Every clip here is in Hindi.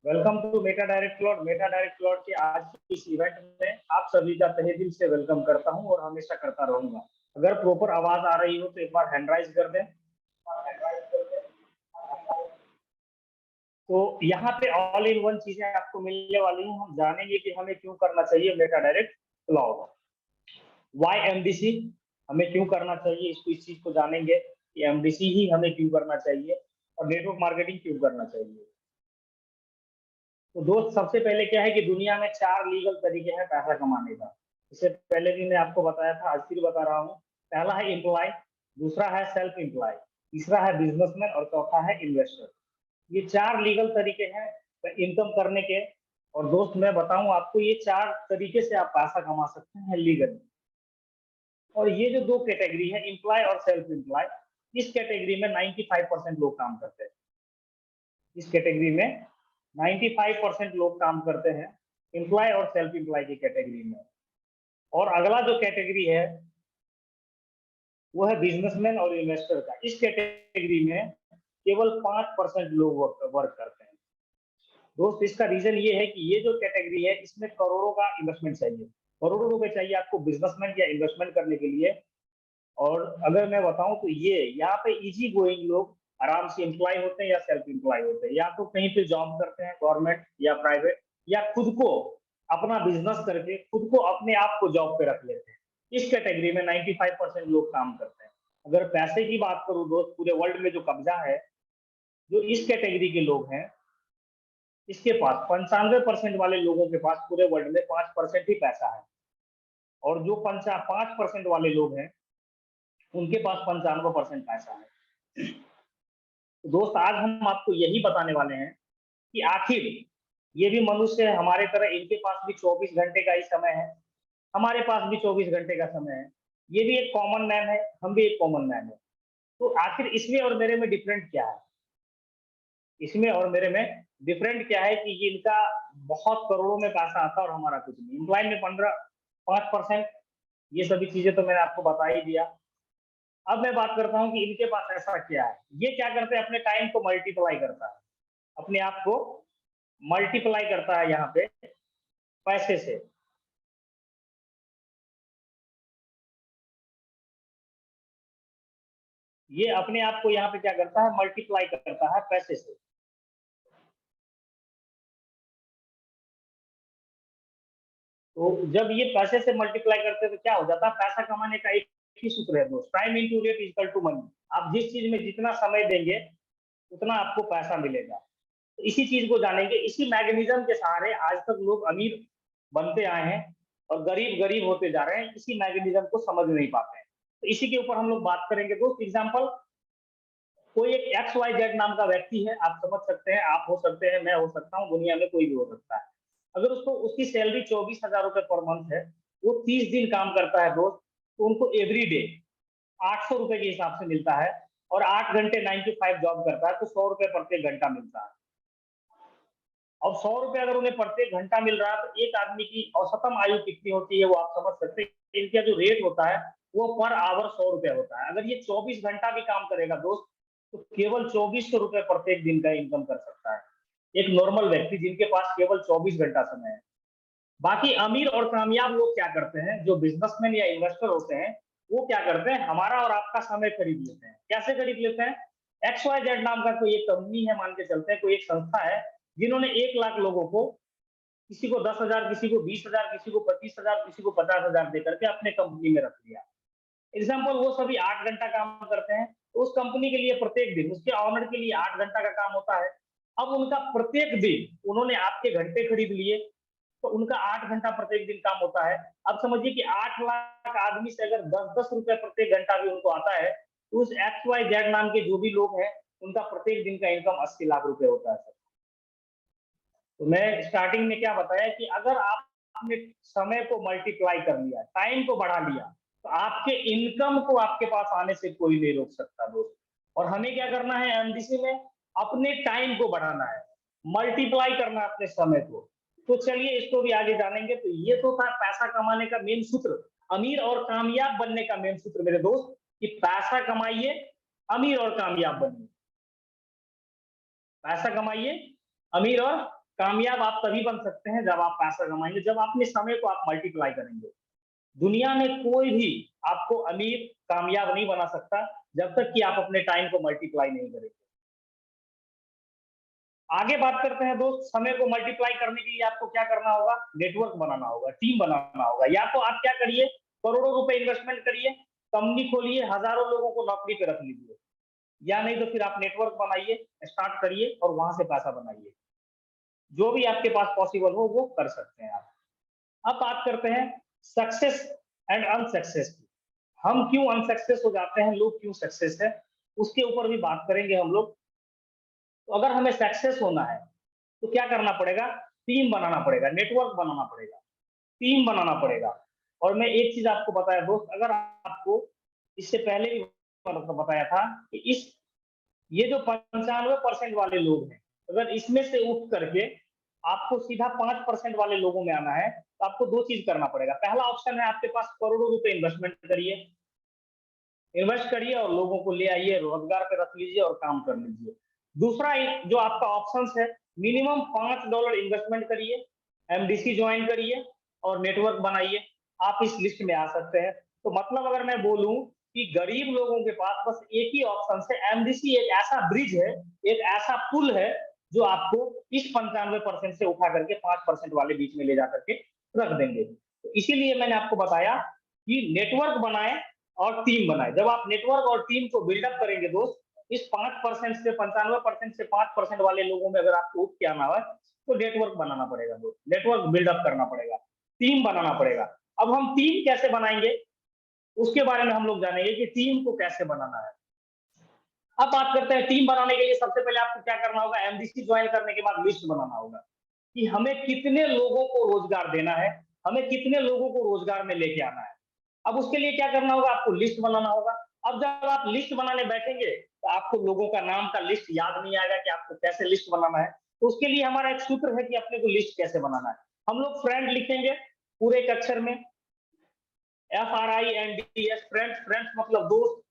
Welcome to Meta direct Cloud. Meta direct cloud के आज की इस इवेंट में आप सभी का तहे दिल से वेलकम करता हूं और हमेशा करता रहूंगा। अगर प्रॉपर आवाज आ रही हो तो एक बार हैंड राइज कर दें। तो यहाँ पे ऑल इन वन चीजें आपको मिलने वाली हैं। हम जानेंगे कि हमें क्यों करना चाहिए Meta direct Cloud, why MDC, हमें क्यों करना चाहिए, इस चीज को जानेंगे कि एमडीसी ही हमें क्यों करना चाहिए और नेटवर्क मार्केटिंग क्यों करना चाहिए। तो दोस्त, सबसे पहले क्या है कि दुनिया में 4 लीगल तरीके हैं पैसा कमाने का। इससे पहले भी मैं आपको बताया था, आज फिर बता रहा हूँ। पहला है एम्प्लॉय, दूसरा है सेल्फ एम्प्लॉय, तीसरा है बिजनेसमैन और चौथा है इन्वेस्टर। ये 4 लीगल तरीके हैं इनकम करने के। और दोस्त, मैं बताऊं आपको, ये 4 तरीके से आप पैसा कमा सकते हैं लीगली। और ये जो 2 कैटेगरी है, एम्प्लॉय और सेल्फ एम्प्लॉय, इस कैटेगरी में 95% लोग काम करते हैं। इस कैटेगरी में 95% लोग काम करते हैं, एम्प्लॉय और सेल्फ एम्प्लॉय की कैटेगरी में। और अगला जो कैटेगरी है वो है बिजनेसमैन और इन्वेस्टर का। इस कैटेगरी में केवल 5% लोग वर्क करते हैं। दोस्त, इसका रीजन ये है कि ये जो कैटेगरी है इसमें करोड़ों का इन्वेस्टमेंट चाहिए, करोड़ों रुपए चाहिए आपको बिजनेसमैन या इन्वेस्टमेंट करने के लिए। और अगर मैं बताऊं तो ये यहाँ पे इजी गोइंग लोग आराम से एम्प्लॉय होते हैं या सेल्फ एम्प्लॉय होते हैं, या तो कहीं पे जॉब करते हैं गवर्नमेंट या प्राइवेट, या खुद को अपना बिजनेस करके खुद को अपने आप को जॉब पे रख लेते हैं। इस कैटेगरी में 95% लोग काम करते हैं। अगर पैसे की बात करूं दोस्त, पूरे वर्ल्ड में जो कब्जा है, जो इस कैटेगरी के लोग हैं, इसके पास 95% वाले लोगों के पास पूरे वर्ल्ड में 5% ही पैसा है। और जो 5% वाले लोग हैं उनके पास 95% पैसा है। तो दोस्त, आज हम आपको यही बताने वाले हैं कि आखिर ये भी मनुष्य है हमारे तरह, इनके पास भी 24 घंटे का ही समय है, हमारे पास भी 24 घंटे का समय है। ये भी एक कॉमन मैन है, हम भी एक कॉमन मैन है। तो आखिर इसमें और मेरे में डिफरेंट क्या है? इसमें और मेरे में डिफरेंट क्या है कि ये इनका बहुत करोड़ों में पैसा आता है और हमारा कुछ नहीं। एम्प्लॉय में 5%, ये सभी चीजें तो मैंने आपको बता ही दिया। अब मैं बात करता हूँ कि इनके पास ऐसा क्या है। ये क्या करते हैं, अपने टाइम को मल्टीप्लाई करता है, अपने आप को मल्टीप्लाई करता है यहाँ पे पैसे से। ये अपने आप को यहाँ पे क्या करता है, मल्टीप्लाई करता है पैसे से। तो जब ये पैसे से मल्टीप्लाई करते हैं तो क्या हो जाता है, पैसा कमाने का एक ही सूत्र है दोस्त, time into rate equal to money. आप जिस चीज में जितना समय देंगे उतना आपको पैसा मिलेगा। तो इसी चीज को जानेंगे। इसी मैकेनिज्म के सहारे आज तक लोग अमीर बनते आए हैं और गरीब गरीब होते जा रहे हैं, इसी मैकेनिज्म को समझ नहीं पाते हैं। तो इसी के ऊपर हम लोग बात करेंगे दोस्त। एग्जाम्पल, कोई एक XYZ नाम का व्यक्ति है, आप समझ सकते हैं, आप हो सकते हैं, मैं हो सकता हूँ, दुनिया में कोई भी हो सकता है। अगर उसको उसकी सैलरी 24,000 रुपए पर मंथ है, वो 30 दिन काम करता है दोस्त, तो उनको एवरी डे 800 रुपए के हिसाब से मिलता है। और 8 घंटे 9 to 5 जॉब करता है तो 100 रुपए प्रत्येक घंटा मिलता है। और 100 रुपए अगर उन्हें प्रत्येक घंटा मिल रहा है तो एक आदमी की औसतम आयु कितनी होती है वो आप समझ सकते हैं। इनका जो रेट होता है वो पर आवर 100 रुपए होता है। अगर ये 24 घंटा भी काम करेगा दोस्त, तो केवल 2400 रुपए प्रत्येक दिन का इनकम कर सकता है एक नॉर्मल व्यक्ति जिनके पास केवल 24 घंटा समय है। बाकी अमीर और कामयाब लोग क्या करते हैं, जो बिजनेसमैन या इन्वेस्टर होते हैं, वो क्या करते हैं, हमारा और आपका समय खरीद लेते हैं। कैसे खरीद लेते हैं? XYZ नाम का कोई एक कंपनी है, मान के चलते हैं, कोई एक संस्था है, जिन्होंने 1 लाख लोगों को, किसी को 10,000, किसी को 20,000, किसी को 25,000, किसी को 50,000 देकर के अपने कंपनी में रख लिया। एग्जाम्पल, वो सभी 8 घंटा काम करते हैं, तो उस कंपनी के लिए प्रत्येक दिन, उसके ऑनर के लिए 8 घंटा का काम होता है। अब उनका प्रत्येक दिन उन्होंने आपके घंटे खरीद लिए, तो उनका 8 घंटा प्रत्येक दिन काम होता है। अब समझिए कि 8 लाख आदमी से अगर 10-10 रुपए प्रत्येक घंटा भी उनको आता है, तो उस XYZ नाम के जो भी लोग हैं उनका प्रत्येक दिन का इनकम 80 लाख रुपए होता है। तो मैं स्टार्टिंग में क्या बताया कि अगर आपने समय को मल्टीप्लाई कर लिया, टाइम को बढ़ा लिया, तो आपके इनकम को आपके पास आने से कोई नहीं रोक सकता दोस्त। और हमें क्या करना है एमडीसी में, अपने टाइम को बढ़ाना है, मल्टीप्लाई करना है अपने समय को। तो चलिए इसको भी आगे जानेंगे। तो ये तो था पैसा कमाने का मेन सूत्र, अमीर और कामयाब बनने का मेन सूत्र मेरे दोस्त, कि पैसा कमाइए, अमीर और कामयाब बनिए। पैसा कमाइए, अमीर और कामयाब आप तभी बन सकते हैं जब आप पैसा कमाएंगे, जब अपने समय को आप मल्टीप्लाई करेंगे। दुनिया में कोई भी आपको अमीर कामयाब नहीं बना सकता जब तक कि आप अपने टाइम को मल्टीप्लाई नहीं करेंगे। आगे बात करते हैं दोस्त, समय को मल्टीप्लाई करने के लिए आपको क्या करना होगा? नेटवर्क बनाना होगा, टीम बनाना होगा। या तो आप क्या करिए, करोड़ों रुपए इन्वेस्टमेंट करिए, कंपनी खोलिए, हजारों लोगों को नौकरी पे रख लीजिए, या नहीं तो फिर आप नेटवर्क बनाइए, स्टार्ट करिए और वहां से पैसा बनाइए। जो भी आपके पास पॉसिबल हो वो कर सकते हैं आप। अब बात करते हैं सक्सेस एंड अनसक्सेस की। हम क्यों अनसक्सेस हो जाते हैं, लोग क्यों सक्सेस है, उसके ऊपर भी बात करेंगे हम लोग। तो अगर हमें सक्सेस होना है तो क्या करना पड़ेगा? टीम बनाना पड़ेगा, नेटवर्क बनाना पड़ेगा, टीम बनाना पड़ेगा। और मैं एक चीज आपको बताया दोस्त, अगर आपको इससे पहले भी बताया था कि इस ये जो 95% वाले लोग हैं, अगर इसमें से उठ करके आपको सीधा 5% वाले लोगों में आना है तो आपको दो चीज करना पड़ेगा। पहला ऑप्शन है आपके पास करोड़ों रुपए इन्वेस्टमेंट करिए, इन्वेस्ट करिए और लोगों को ले आइए, रोजगार पे रख लीजिए और काम कर लीजिए। दूसरा जो आपका ऑप्शन है, मिनिमम $5 इन्वेस्टमेंट करिए, एमडीसी ज्वाइन करिए और नेटवर्क बनाइए। आप इस लिस्ट में आ सकते हैं। तो मतलब अगर मैं बोलूं कि गरीब लोगों के पास बस एक ही ऑप्शन है, एमडीसी एक ऐसा ब्रिज है, एक ऐसा पुल है जो आपको इस 95% से उठा करके 5% वाले बीच में ले जा करके रख देंगे। तो इसीलिए मैंने आपको बताया कि नेटवर्क बनाए और टीम बनाए। जब आप नेटवर्क और टीम को बिल्डअप करेंगे दोस्त, इस 5% से 95% से 5% वाले लोगों में अगर आपको उठ के आना है तो नेटवर्क बनाना पड़ेगा दोस्त, नेटवर्क बिल्डअप करना पड़ेगा, टीम बनाना पड़ेगा। अब हम टीम कैसे बनाएंगे उसके बारे में हम लोग जानेंगे कि टीम को कैसे बनाना है। अब बात करते हैं टीम बनाने के लिए सबसे पहले आपको क्या करना होगा? एमडीसी ज्वाइन करने के बाद लिस्ट बनाना होगा कि हमें कितने लोगों को रोजगार देना है, हमें कितने लोगों को रोजगार में लेके आना है। अब उसके लिए क्या करना होगा? आपको लिस्ट बनाना होगा। अब जब आप लिस्ट बनाने बैठेंगे तो आपको लोगों का नाम का लिस्ट याद नहीं आएगा कि आपको कैसे लिस्ट बनाना है। तो उसके लिए हमारा एक सूत्र है कि अपने को लिस्ट कैसे बनाना है। हम लोग फ्रेंड लिखेंगे पूरे एक अक्षर में, FRIENDS, फ्रेंड्स। फ्रेंड्स मतलब दोस्त।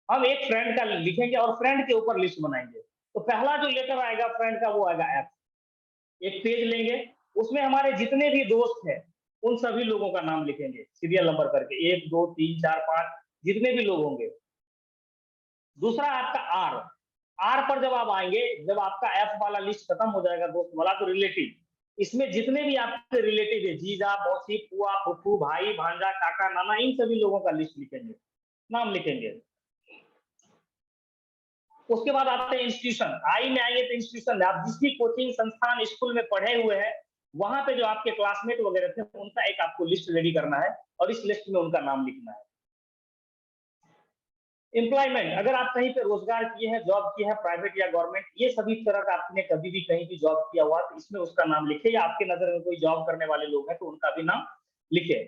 हम एक फ्रेंड का लिखेंगे और फ्रेंड के ऊपर लिस्ट बनाएंगे। तो पहला जो लेटर आएगा फ्रेंड का वो आएगा F। एक पेज लेंगे, उसमें हमारे जितने भी दोस्त हैं उन सभी लोगों का नाम लिखेंगे सीरियल नंबर करके, 1 2 3 4 5 जितने भी लोग होंगे। दूसरा आपका आर। आर पर जब आप आएंगे, जब आपका एफ वाला लिस्ट खत्म हो जाएगा दोस्त वाला, तो रिलेटिव, इसमें जितने भी आपके रिलेटिव है, जीजा, मौसी, फुआ, फुफू, भाई, भांजा, काका, नाना, इन सभी लोगों का लिस्ट लिखेंगे, नाम लिखेंगे। उसके बाद आते हैं इंस्टीट्यूशन। आई में आएंगे तो इंस्टीट्यूशन, आप जिस भी कोचिंग संस्थान स्कूल में पढ़े हुए हैं वहां पे जो आपके क्लासमेट वगैरह थे उनका एक आपको लिस्ट रेडी करना है और इस लिस्ट में उनका नाम लिखना है। एम्प्लॉयमेंट, अगर आप कहीं पे रोजगार किए हैं, जॉब किए हैं, प्राइवेट या गवर्नमेंट, ये सभी तरह का आपने कभी भी कहीं भी जॉब किया हुआ तो इसमें उसका नाम लिखे, या आपके नजर में कोई जॉब करने वाले लोग हैं तो उनका भी नाम लिखे।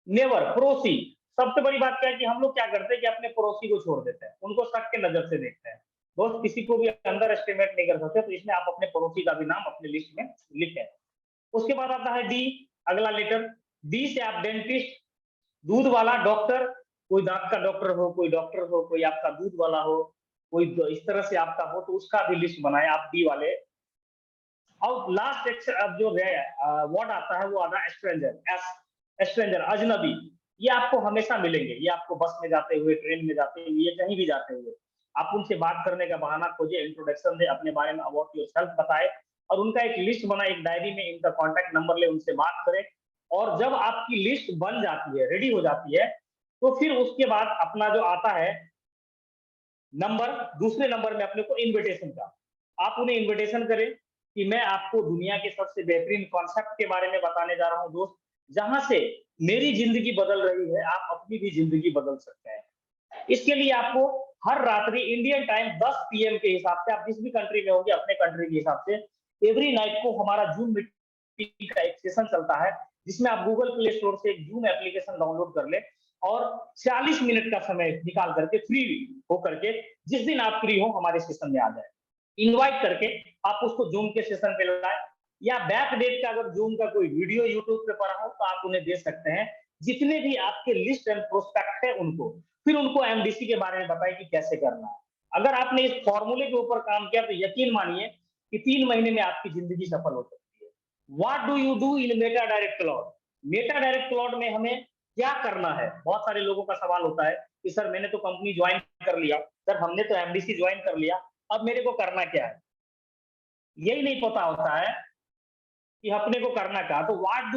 नेवर, पड़ोसी। सबसे बड़ी बात क्या है कि हम लोग क्या करते हैं कि अपने पड़ोसी को छोड़ देते हैं, उनको शक के नजर से देखते हैं। दोस्त किसी को भी अंडर एस्टिमेट नहीं कर सकते, तो इसमें आप अपने पड़ोसी का भी नाम अपने लिस्ट में लिखें। उसके बाद आता है डी, अगला लेटर। डी से आप डेंटिस्ट, दूध वाला, डॉक्टर, कोई दांत का डॉक्टर हो, कोई डॉक्टर हो, कोई आपका दूध वाला हो, कोई इस तरह से आपका हो तो उसका भी लिस्ट बनाए आप डी वाले। और लास्ट अब जो वर्ड आता है वो आता है स्ट्रेंजर, एस, स्ट्रेंजर, अजनबी। ये आपको हमेशा मिलेंगे, ये आपको बस में जाते हुए, ट्रेन में जाते हुए, ये कहीं भी जाते हुए आप उनसे बात करने का बहाना खोजे, इंट्रोडक्शन दे, अपने बारे में अबाउट योरसेल्फ बताए और उनका एक लिस्ट बनाए, एक डायरी में इनका कॉन्टैक्ट नंबर ले, उनसे बात करें। और जब आपकी लिस्ट बन जाती है, रेडी हो जाती है, तो फिर उसके बाद अपना जो आता है नंबर, दूसरे नंबर में अपने को इनविटेशन का, आप उन्हें इनविटेशन करें कि मैं आपको दुनिया के सबसे बेहतरीन कॉन्सेप्ट के बारे में बताने जा रहा हूं दोस्त, जहां से मेरी जिंदगी बदल रही है, आप अपनी भी जिंदगी बदल सकते हैं। इसके लिए आपको हर रात्रि इंडियन टाइम 10 PM के हिसाब से, आप जिस भी कंट्री में होंगे अपने कंट्री के हिसाब से, एवरी नाइट को हमारा जूम मीटिंग का एक सेशन चलता है जिसमें आप गूगल प्ले स्टोर से एक जूम एप्लीकेशन डाउनलोड कर ले और 40 मिनट का समय निकाल करके फ्री हो करके जिस दिन आप फ्री हो हमारे सेशन में आ जाए, इनवाइट करके आप उसको जूम के सेशन पे लाए, या बैक डेट का अगर जूम का कोई वीडियो यूट्यूब पे पड़ा हो तो आप उन्हें दे सकते हैं। जितने भी आपके लिस्ट एंड प्रोस्पेक्ट है उनको, फिर उनको एमडीसी के बारे में बताएं कि कैसे करना है। अगर आपने इस फॉर्मूले के ऊपर काम किया तो यकीन मानिए कि 3 महीने में आपकी जिंदगी सफल हो सकती है। What do you do in Meta direct Cloud? Meta direct Cloud में हमें क्या करना है? बहुत सारे लोगों का सवाल होता है कि सर मैंने तो कंपनी ज्वाइन कर लिया, सर हमने तो एमडीसी ज्वाइन कर लिया, अब मेरे को करना क्या है? यही नहीं पता होता है कि अपने को करना क्या। तो what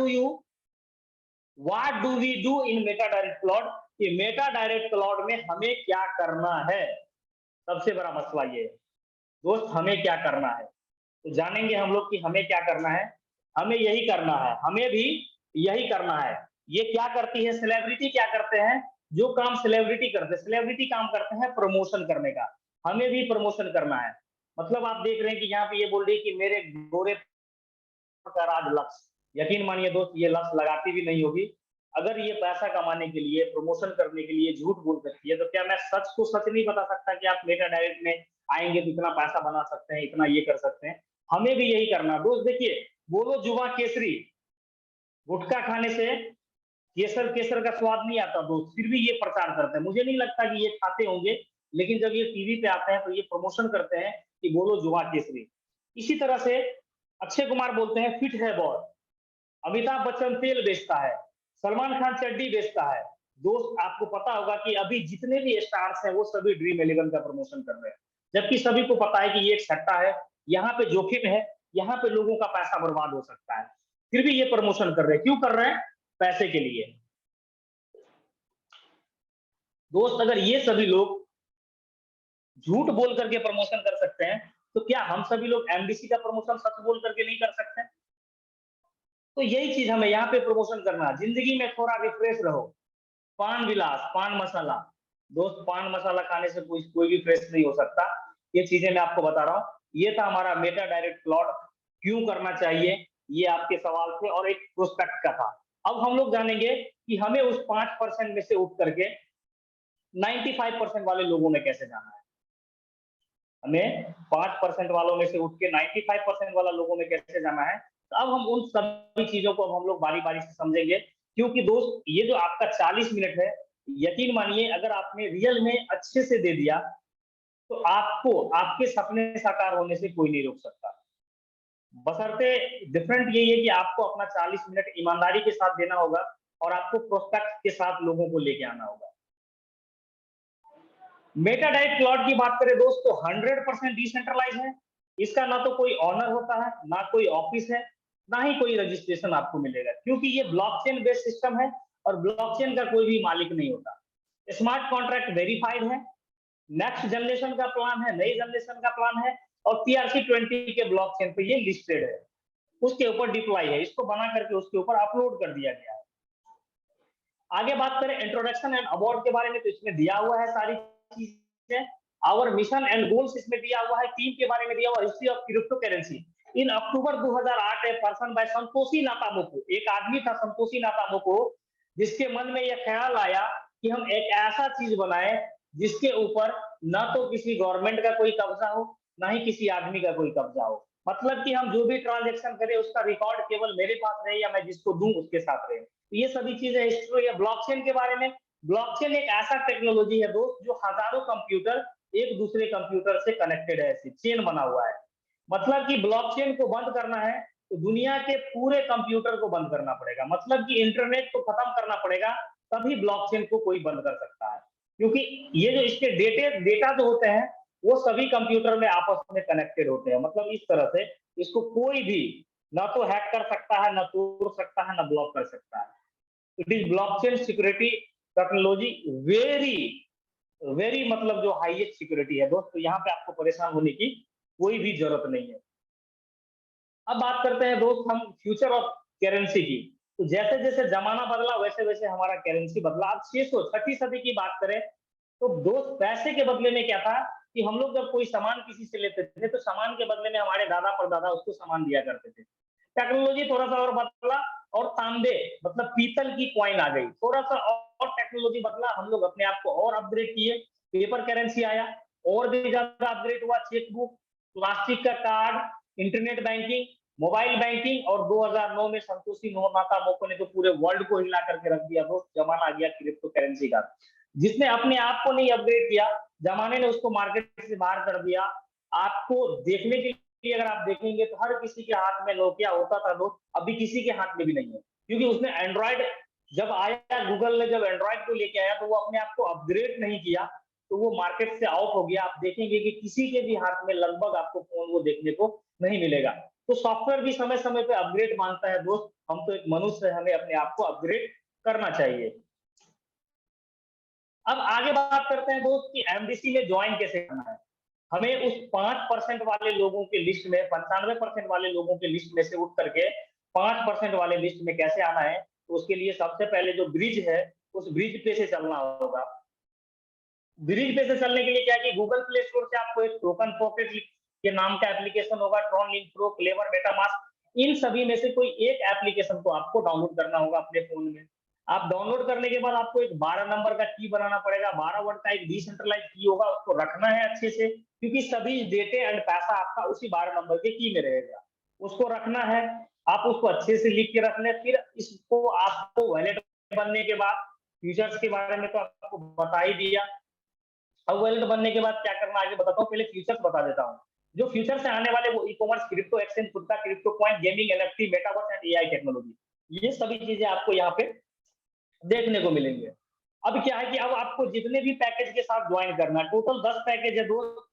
do we do in Meta direct Cloud? कि मेटा डायरेक्ट क्लाउड में हमें क्या करना है, सबसे बड़ा मसला ये है दोस्त, हमें क्या करना है। तो जानेंगे हम लोग कि हमें क्या करना है। हमें यही करना है, हमें भी यही करना है। ये क्या करती है सेलिब्रिटी, क्या करते हैं? जो काम सेलिब्रिटी करते हैं, सेलिब्रिटी काम करते हैं प्रमोशन करने का, हमें भी प्रमोशन करना है। मतलब आप देख रहे हैं कि यहाँ पे ये बोल रही है कि मेरे गोरे का राज लक्ष्य, यकीन मानिए दोस्त ये लक्ष्य लगाती भी नहीं होगी। अगर ये पैसा कमाने के लिए, प्रमोशन करने के लिए झूठ बोल सकती है, तो क्या मैं सच को सच नहीं बता सकता कि आप मेटा डायरेक्ट में आएंगे तो इतना पैसा बना सकते हैं, इतना ये कर सकते हैं। हमें भी यही करना है दोस्त। देखिए, बोलो जुआ केसरी, गुटखा खाने से केसर केसर का स्वाद नहीं आता दोस्त, फिर भी ये प्रचार करते हैं। मुझे नहीं लगता कि ये खाते होंगे, लेकिन जब ये टीवी पे आते हैं तो ये प्रमोशन करते हैं कि बोलो जुआ केसरी। इसी तरह से अक्षय कुमार बोलते हैं फिट है बॉय, अमिताभ बच्चन तेल बेचता है, सलमान खान चड्डी बेचता है। दोस्त आपको पता होगा कि अभी जितने भी स्टार्स हैं वो सभी ड्रीम 11 का प्रमोशन कर रहे हैं, जबकि सभी को पता है कि ये एक सट्टा है, यहाँ पे जोखिम है, यहाँ पे लोगों का पैसा बर्बाद हो सकता है, फिर भी ये प्रमोशन कर रहे हैं। क्यों कर रहे हैं? पैसे के लिए। दोस्त अगर ये सभी लोग झूठ बोल करके प्रमोशन कर सकते हैं, तो क्या हम सभी लोग एमडीसी का प्रमोशन सच बोल करके नहीं कर सकते? तो यही चीज हमें यहाँ पे प्रमोशन करना है। जिंदगी में थोड़ा रिफ्रेश रहो, पान विलास, पान मसाला। दोस्त पान मसाला खाने से कोई भी फ्रेश नहीं हो सकता। ये चीजें मैं आपको बता रहा हूँ। ये था हमारा मेटा डायरेक्ट क्लाउड, क्यों करना चाहिए, ये आपके सवाल थे, और एक प्रोस्पेक्ट का था। अब हम लोग जानेंगे कि हमें उस 5% में से उठ करके 95% वाले लोगों में कैसे जाना है। हमें 5% वालों में से उठ के 95% वाला लोगों में कैसे जाना है। तो अब हम उन सभी चीजों को अब हम लोग बारी बारी से समझेंगे, क्योंकि दोस्त ये जो आपका 40 मिनट है, यकीन मानिए अगर आपने रियल में अच्छे से दे दिया तो आपको आपके सपने साकार होने से कोई नहीं रोक सकता। बशर्ते डिफरेंट यही है कि आपको अपना 40 मिनट ईमानदारी के साथ देना होगा और आपको प्रोस्पेक्ट के साथ लोगों को लेके आना होगा। मेटा डायरेक्ट क्लाउड की बात करें दोस्त तो 100% डिसेंट्रलाइज है। इसका ना तो कोई ऑनर होता है, ना कोई ऑफिस है, ना ही कोई रजिस्ट्रेशन आपको मिलेगा, क्योंकि ये ब्लॉकचेन बेस्ड सिस्टम है और ब्लॉकचेन का कोई भी मालिक नहीं होता। स्मार्ट कॉन्ट्रैक्ट वेरीफाइड है, नेक्स्ट जनरेशन का प्लान है, नई जनरेशन का प्लान है, और TRC20 के ब्लॉकचेन पे ये लिस्टेड है, उसके ऊपर डिप्लॉय है, इसको बना करके उसके ऊपर अपलोड कर दिया गया है। आगे बात करें इंट्रोडक्शन एंड अवार्ड के बारे में, तो इसमें दिया हुआ है सारी चीजें। आवर मिशन एंड गोल्स इसमें दिया हुआ है, टीम के बारे में दिया हुआ, history of cryptocurrency. In October 2008 a person by Satoshi Nakamoto, एक आदमी था संतोषी नाकामोको, जिसके मन में यह ख्याल आया कि हम एक ऐसा चीज बनाए जिसके ऊपर ना तो किसी गवर्नमेंट का कोई कब्जा हो, ना ही किसी आदमी का कोई कब्जा हो। मतलब कि हम जो भी ट्रांजेक्शन करें उसका रिकॉर्ड केवल मेरे पास रहे या मैं जिसको दूं उसके साथ रहे। ये सभी चीजें हिस्ट्री है। ब्लॉकचेन के बारे में, ब्लॉकचेन एक ऐसा टेक्नोलॉजी है दोस्त जो हजारों कंप्यूटर एक दूसरे कंप्यूटर से कनेक्टेड है, ऐसी चेन बना हुआ है। मतलब कि ब्लॉकचेन को बंद करना है तो दुनिया के पूरे कंप्यूटर को बंद करना पड़ेगा, मतलब कि इंटरनेट को खत्म करना पड़ेगा, तभी ब्लॉकचेन को कोई बंद कर सकता है। क्योंकि ये जो इसके डेटा जो होते हैं वो सभी कंप्यूटर में आपस में कनेक्टेड होते हैं। मतलब इस तरह से इसको कोई भी ना तो हैक कर सकता है, ना तोड़ सकता है, ना ब्लॉक कर सकता है। It is blockchain security technology very very, मतलब जो हाईएस्ट सिक्योरिटी है दोस्त। तो यहाँ पे आपको परेशान होने की कोई भी जरूरत नहीं है। अब बात करते हैं दोस्त हम फ्यूचर ऑफ करेंसी की। तो जैसे जैसे जमाना बदला वैसे वैसे हमारा करेंसी बदला। अब 600 सदी की बात करें तो दोस्त पैसे के बदले में क्या था कि हम लोग जब कोई सामान किसी से लेते थे तो सामान के बदले में हमारे दादा परदादा उसको सामान दिया करते थे। टेक्नोलॉजी थोड़ा सा और बदला और तांबे मतलब पीतल की कॉइन आ गई। थोड़ा सा और टेक्नोलॉजी बदला, हम लोग अपने आप को और अपग्रेड किए, पेपर करेंसी आया, और भी ज्यादा अपग्रेड हुआ, चेकबुक, प्लास्टिक का card, internet banking, mobile banking, और 2009 में संतोषी नाकामोको ने तो पूरे वर्ल्ड को हिला करके रख दिया दोस्त। जमाना आ गया क्रिप्टो करेंसी का। जिसने अपने आप को नहीं अपग्रेड किया, जमाने ने उसको मार्केट से बाहर कर दिया। आपको देखने के लिए अगर आप देखेंगे तो हर किसी के हाथ में नोकिया होता था दोस्त, अभी किसी के हाथ में भी नहीं है, क्योंकि उसने एंड्रॉइड जब आया, गूगल ने जब एंड्रॉइड को लेके आया तो वो अपने आप को अपग्रेड नहीं किया, तो वो मार्केट से आउट हो गया। आप देखेंगे कि किसी के भी हाथ में लगभग आपको फोन वो देखने को नहीं मिलेगा। तो सॉफ्टवेयर भी समय समय पे अपग्रेड मांगता है दोस्त, हम तो एक मनुष्य है, हमें अपने आप को अपग्रेड करना चाहिए। अब आगे बात करते हैं दोस्त कि एमडीसी में ज्वाइन कैसे करना है। हमें उस 5% वाले लोगों के लिस्ट में, 95% वाले लोगों के लिस्ट में से उठ करके 5% वाले लिस्ट में कैसे आना है, तो उसके लिए सबसे पहले जो ब्रिज है, उस ब्रिज पे से चलना होगा। ब्रिज पे से चलने के लिए क्या है कि गूगल प्ले स्टोर से आपको एक टोकन पॉकेट के नाम का एप्लीकेशन होगा, TronLink pro, Klever, MetaMask, इन सभी में से कोई एक एप्लीकेशन को आपको डाउनलोड करना होगा अपने फोन में। आप डाउनलोड करने के बाद आपको एक 12 नंबर का की बनाना पड़ेगा, 12 वर्ड का एक डिसेंट्रलाइज की होगा, उसको रखना है अच्छे से, क्योंकि सभी डेटे एंड पैसा आपका उसी 12 नंबर के की में रहेगा, उसको रखना है। आप उसको अच्छे से लिख के रख लें। फिर इसको आपको वैलेट बनने के बाद, फीचर्स के बारे में तो आपको बता ही दिया। अब वैलेट बनने के बाद क्या करना आगे बताता हूँ, पहले फीचर्स बता देता हूँ। जो फ्यूचर से आने वाले वो ई कॉमर्स, क्रिप्टो एक्सचेंज, खुद का crypto coin, gaming, NFT, metaverse and AI technology, ये सभी चीजें आपको यहाँ पे देखने को मिलेंगे। अब क्या है कि अब आपको जितने भी पैकेज के साथ ज्वाइन करना है, टोटल 10 पैकेज है दोस्त।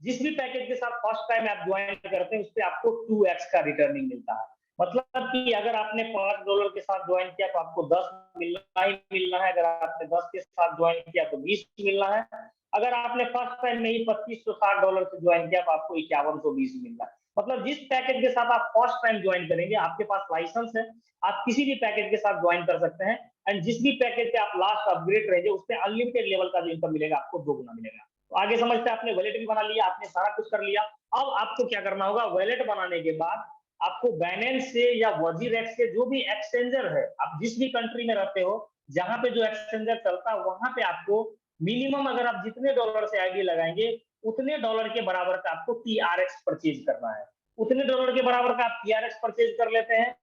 जिस भी पैकेज के साथ फर्स्ट टाइम आप ज्वाइन करते हैं, उस पे आपको 2x का रिटर्निंग मिलता है। मतलब कि अगर आपने $5 के साथ ज्वाइन किया तो आपको 10 मिलना ही मिलना है, अगर आपने 10 के साथ ज्वाइन किया तो 20 मिलना है, अगर आपने फर्स्ट टाइम में ही $2560 से ज्वाइन किया तो आपको 5120 मिलना है। मतलब जिस पैकेज के साथ आप फर्स्ट टाइम ज्वाइन करेंगे, आपके पास लाइसेंस है, आप किसी भी पैकेज के साथ ज्वाइन कर सकते हैं, एंड जिस भी पैकेज पे आप लास्ट अपग्रेड रहेंगे, उस पर अनलिमिटेड लेवल का जो इनकम मिलेगा आपको 2 गुना मिलेगा। तो आगे समझते हैं, आपने वैलेट भी बना लिया, आपने सारा कुछ कर लिया। अब आपको क्या करना होगा, वैलेट बनाने के बाद आपको बाइनेंस से या वजीरेक्स से, जो भी एक्सचेंजर है, आप जिस भी कंट्री में रहते हो, जहां पे जो एक्सचेंजर चलता है, वहां पे आपको मिनिमम, अगर आप जितने डॉलर से आईडी लगाएंगे, उतने डॉलर के बराबर का आपको टीआरएक्स परचेज करना है। उतने डॉलर के बराबर का आप टीआरएक्स परचेज कर लेते हैं,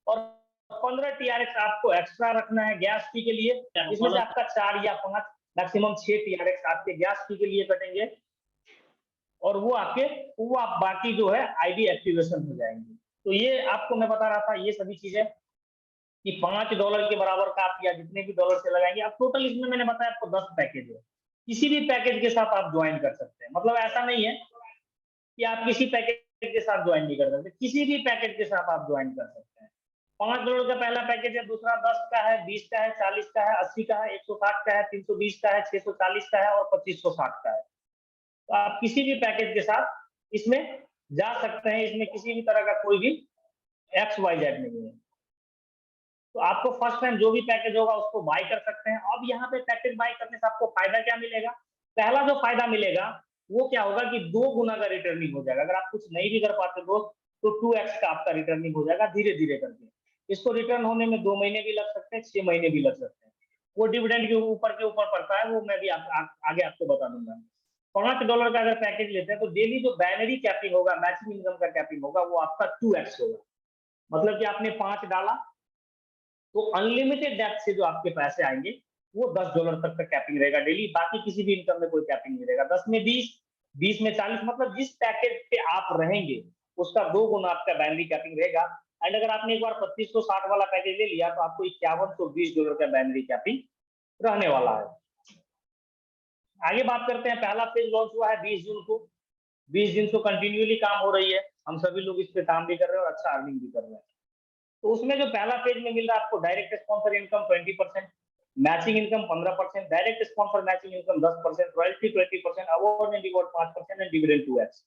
और 15 टीआरएक्स आपको एक्स्ट्रा रखना है गैस फी के लिए, इसमें से आपका 4 या 5, मैक्सिमम 6 टीआरएक्स आपके गैस फी के लिए कटेंगे, और वो आप बाकी जो है आईडी एक्टिवेशन हो जाएंगे। तो ये आपको मैं बता रहा था, ये सभी चीजें कि $5 के बराबर का आप या जितने भी डॉलर से लगाएंगे। अब टोटल इसमें मैंने बताया आपको 10 पैकेज है, किसी भी पैकेज के साथ आप ज्वाइन कर सकते हैं। मतलब ऐसा नहीं है कि आप किसी पैकेज के साथ ज्वाइन नहीं कर सकते, किसी भी पैकेज के साथ आप ज्वाइन कर सकते हैं। $5 का पहला पैकेज है, दूसरा 10 का है, 20 का है, 40 का है, 80 का है, 160 का है, 320 का है, 640 का है और 2560 का है। तो आप किसी भी पैकेज के साथ इसमें जा सकते हैं, इसमें किसी भी तरह का कोई भी XYZ नहीं है। तो आपको फर्स्ट टाइम जो भी पैकेज होगा उसको बाय कर सकते हैं। अब यहाँ पे पैकेज बाय करने से आपको फायदा क्या मिलेगा? पहला जो फायदा मिलेगा वो क्या होगा कि 2 गुना का रिटर्निंग हो जाएगा। अगर आप कुछ नहीं भी कर पाते दोस्त, तो 2x का आपका रिटर्निंग हो जाएगा धीरे-धीरे करके। इसको रिटर्न होने में 2 महीने भी लग सकते हैं, 6 महीने भी लग सकते हैं। वो डिविडेंड के ऊपर पड़ता है, वो मैं भी आगे आपको बता दूंगा। $5 का अगर पैकेज लेते हैं तो डेली जो बाइनरी कैपिंग होगा, मैचिंग इनकम का कैपिंग होगा, वो आपका 2x होगा। मतलब कि आपने 5 डाला तो अनलिमिटेड डेप्थ से जो आपके पैसे आएंगे वो $10 तक का कैपिंग रहेगा डेली, बाकी किसी भी इनकम में कोई कैपिंग नहीं रहेगा। 10 में 20, 20 में 40, मतलब जिस पैकेज पे आप रहेंगे उसका 2 गुना आपका बाइनरी कैपिंग रहेगा। एंड अगर आपने एक बार 2560 वाला पैकेज ले लिया तो आपको $5120 का बाइनरी कैपिंग रहने वाला है। आगे बात करते हैं, पहला फेज लॉन्च हुआ है 20 जून को। 20 दिन से कंटिन्यूली काम हो रही है, हम सभी लोग इस पे काम भी कर रहे हैं और अच्छा अर्निंग भी कर रहे हैं। तो उसमें जो पहला पेज में मिल रहा है आपको, direct sponsor income 20%, matching income 15%, direct sponsor matching income 10%, royalty 20%, award and reward 5% and dividend 2x।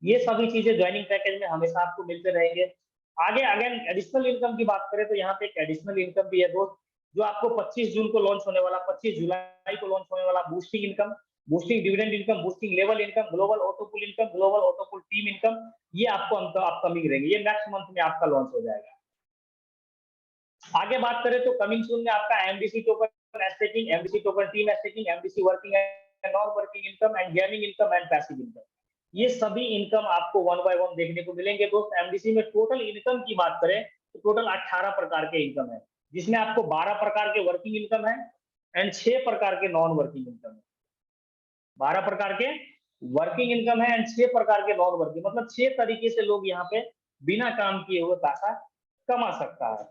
ये सभी चीजें ज्वाइनिंग पैकेज में हमेशा आपको मिलते रहेंगे। आगे अगेन एडिशनल इनकम की बात करें तो यहाँ पे एक एडिशनल इनकम भी है दोस्त, जो आपको 25 जून को लॉन्च होने वाला, 25 जुलाई को लॉन्च होने वाला boosting income, boosting dividend income, boosting level income, global ऑटोपुल income, global ऑटोपुल team income, ये आपको अपकमिंग रहेंगे, ये नेक्स्ट मंथ में आपका लॉन्च हो जाएगा। आगे बात करें तो कमिंग सून में आपका MDC token staking, MDC token team staking, MDC working and non working income and gaming income and passive income, ये सभी इनकम आपको 1 बाय 1 देखने को मिलेंगे दोस्त। एमडीसी में टोटल इनकम की बात करें तो टोटल 18 प्रकार के इनकम है, जिसमें आपको 12 प्रकार के वर्किंग इनकम है एंड 6 प्रकार के नॉन वर्किंग इनकम है। 12 प्रकार के वर्किंग इनकम है एंड 6 प्रकार के नॉन वर्किंग, मतलब 6 तरीके से लोग यहाँ पे बिना काम किए हुए पैसा कमा सकता है।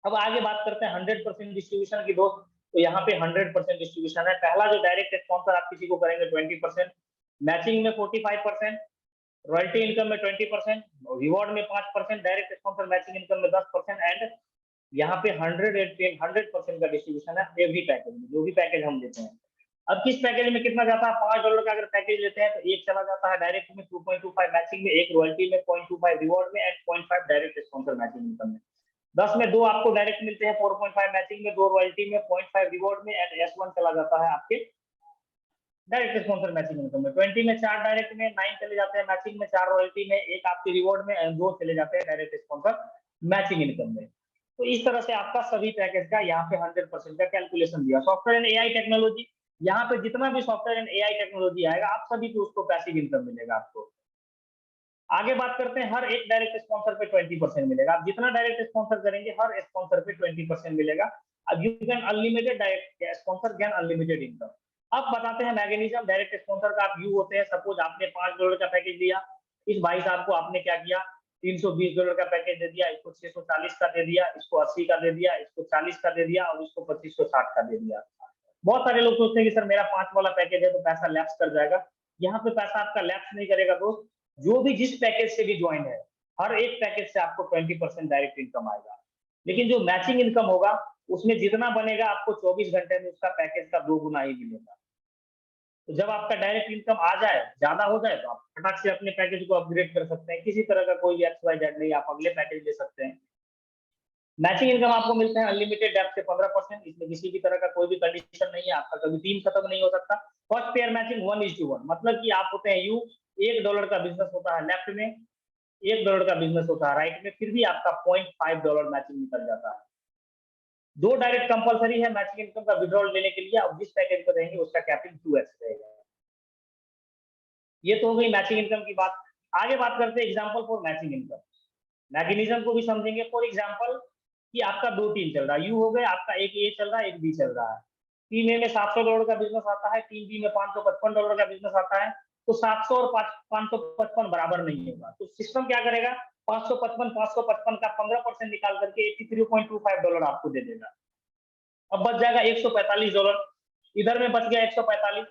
अब आगे बात करते हैं 100% डिस्ट्रीब्यूशन की दोस्त। तो यहाँ पे 100% डिस्ट्रीब्यूशन है। पहला जो डायरेक्ट स्पॉन्सर आप किसी को करेंगे 20%, मैचिंग में 45%, रॉयल्टी इनकम में 20%, रिवॉर्ड में 5%, डायरेक्ट स्पॉन्सर मैचिंग इनकम में 10% एंड यहाँ पे 100% का डिस्ट्रीब्यूशन है एवरी पैकेज में, जो भी पैकेज हम देते हैं। अब किस पैकेज में कितना जाता है? $5 का अगर पैकेज लेते हैं तो एक चला जाता है डायरेक्ट में 2.25 मैचिंग में, एक रॉयल्टी में 0.25 रिवॉर्ड में and 0.5 direct sponsor matching income में। 10 में 2 आपको डायरेक्ट मिलते हैं, 4.5 मैचिंग में, 2 रॉयल्टी में, 0.5 रिवॉर्ड में एंड S1 चला जाता है आपके डायरेक्ट स्पॉन्सर मैचिंग इनकम में। 20 में 4 डायरेक्ट में, 9 चले जाते हैं मैचिंग में, 4 रॉयल्टी में, एक आपके रिवॉर्ड में एंड 2 चले जाते हैं डायरेक्ट स्पॉन्सर मैचिंग इनकम में। तो इस तरह से आपका सभी पैकेज का यहाँ पे 100% का कैलकुलेशन दिया। सॉफ्टवेयर एंड एआई टेक्नोलॉजी, यहाँ पे जितना भी सॉफ्टवेयर एंड एआई टेक्नोलॉजी आएगा आप सभी को उसको पैसिव इनकम मिलेगा आपको। आगे बात करते हैं, हर एक डायरेक्ट स्पॉन्सर पे 20% मिलेगा। आप जितना डायरेक्ट स्पॉन्सर करेंगे हर स्पॉन्सर पे 20% मिलेगा। अब you can unlimited direct sponsor can unlimited income. अब बताते हैं मैकेनिज्म डायरेक्ट स्पॉन्सर का। आप यू होते हैं, सपोज आपने $5 का पैकेज लिया, इस भाई साहब को आपने क्या किया, $320 का पैकेज दे दिया, इसको 640 का दे दिया, इसको 80 का दे दिया, इसको 40 का दे दिया और इसको 2560 का दे दिया। बहुत सारे लोग सोचते हैं कि सर मेरा 5 वाला पैकेज है तो पैसा लैप्स कर जाएगा। यहाँ पे पैसा आपका लैप्स नहीं करेगा दोस्त। जो भी जिस पैकेज से भी ज्वाइन है, हर एक पैकेज से आपको 20% डायरेक्ट इनकम आएगा। लेकिन जो मैचिंग इनकम होगा उसमें जितना बनेगा आपको 24 घंटे में उसका पैकेज का 2 गुना ही मिलेगा। तो जब आपका डायरेक्ट इनकम आ जाए, ज्यादा हो जाए, तो आप फटाक से अपने पैकेज को अपग्रेड कर सकते हैं। किसी तरह का कोई XYZ नहीं, आप अगले पैकेज ले सकते हैं। मैचिंग इनकम आपको मिलता है अनलिमिटेड डेप्थ से 15%। इसमें किसी भी तरह का कोई भी कंडीशन नहीं है, आपका कभी टीम खत्म नहीं हो सकता। फर्स्ट पेयर मैचिंग 1:1, मतलब कि आप होते हैं यू, $1 का बिजनेस होता है लेफ्ट में, $1 का बिजनेस होता है राइट में, फिर भी आपका $0.5 मैचिंग निकल जाता है। 2 डायरेक्ट कंपलसरी है मैचिंग इनकम का विड्रॉल लेने के लिए। अब जिस पैकेज पर रहेंगे उसका कैपिंग 2x रहेगा। ये तो हो गई मैचिंग इनकम की बात। आगे बात करते हैं example for matching income. Mechanism को भी समझेंगे। फॉर एग्जाम्पल कि आपका 2 टीम चल रहा है, यू हो गया आपका, एक ए चल रहा है, एक बी चल रहा है। टीम ए में $700 का बिजनेस आता है, टीम बी में $555 का बिजनेस आता है। तो 700 और 555 बराबर नहीं होगा, तो सिस्टम क्या करेगा, 555 का 15% निकाल करके $83.25 आपको दे देगा। अब बच जाएगा $145, इधर में बच गया 145,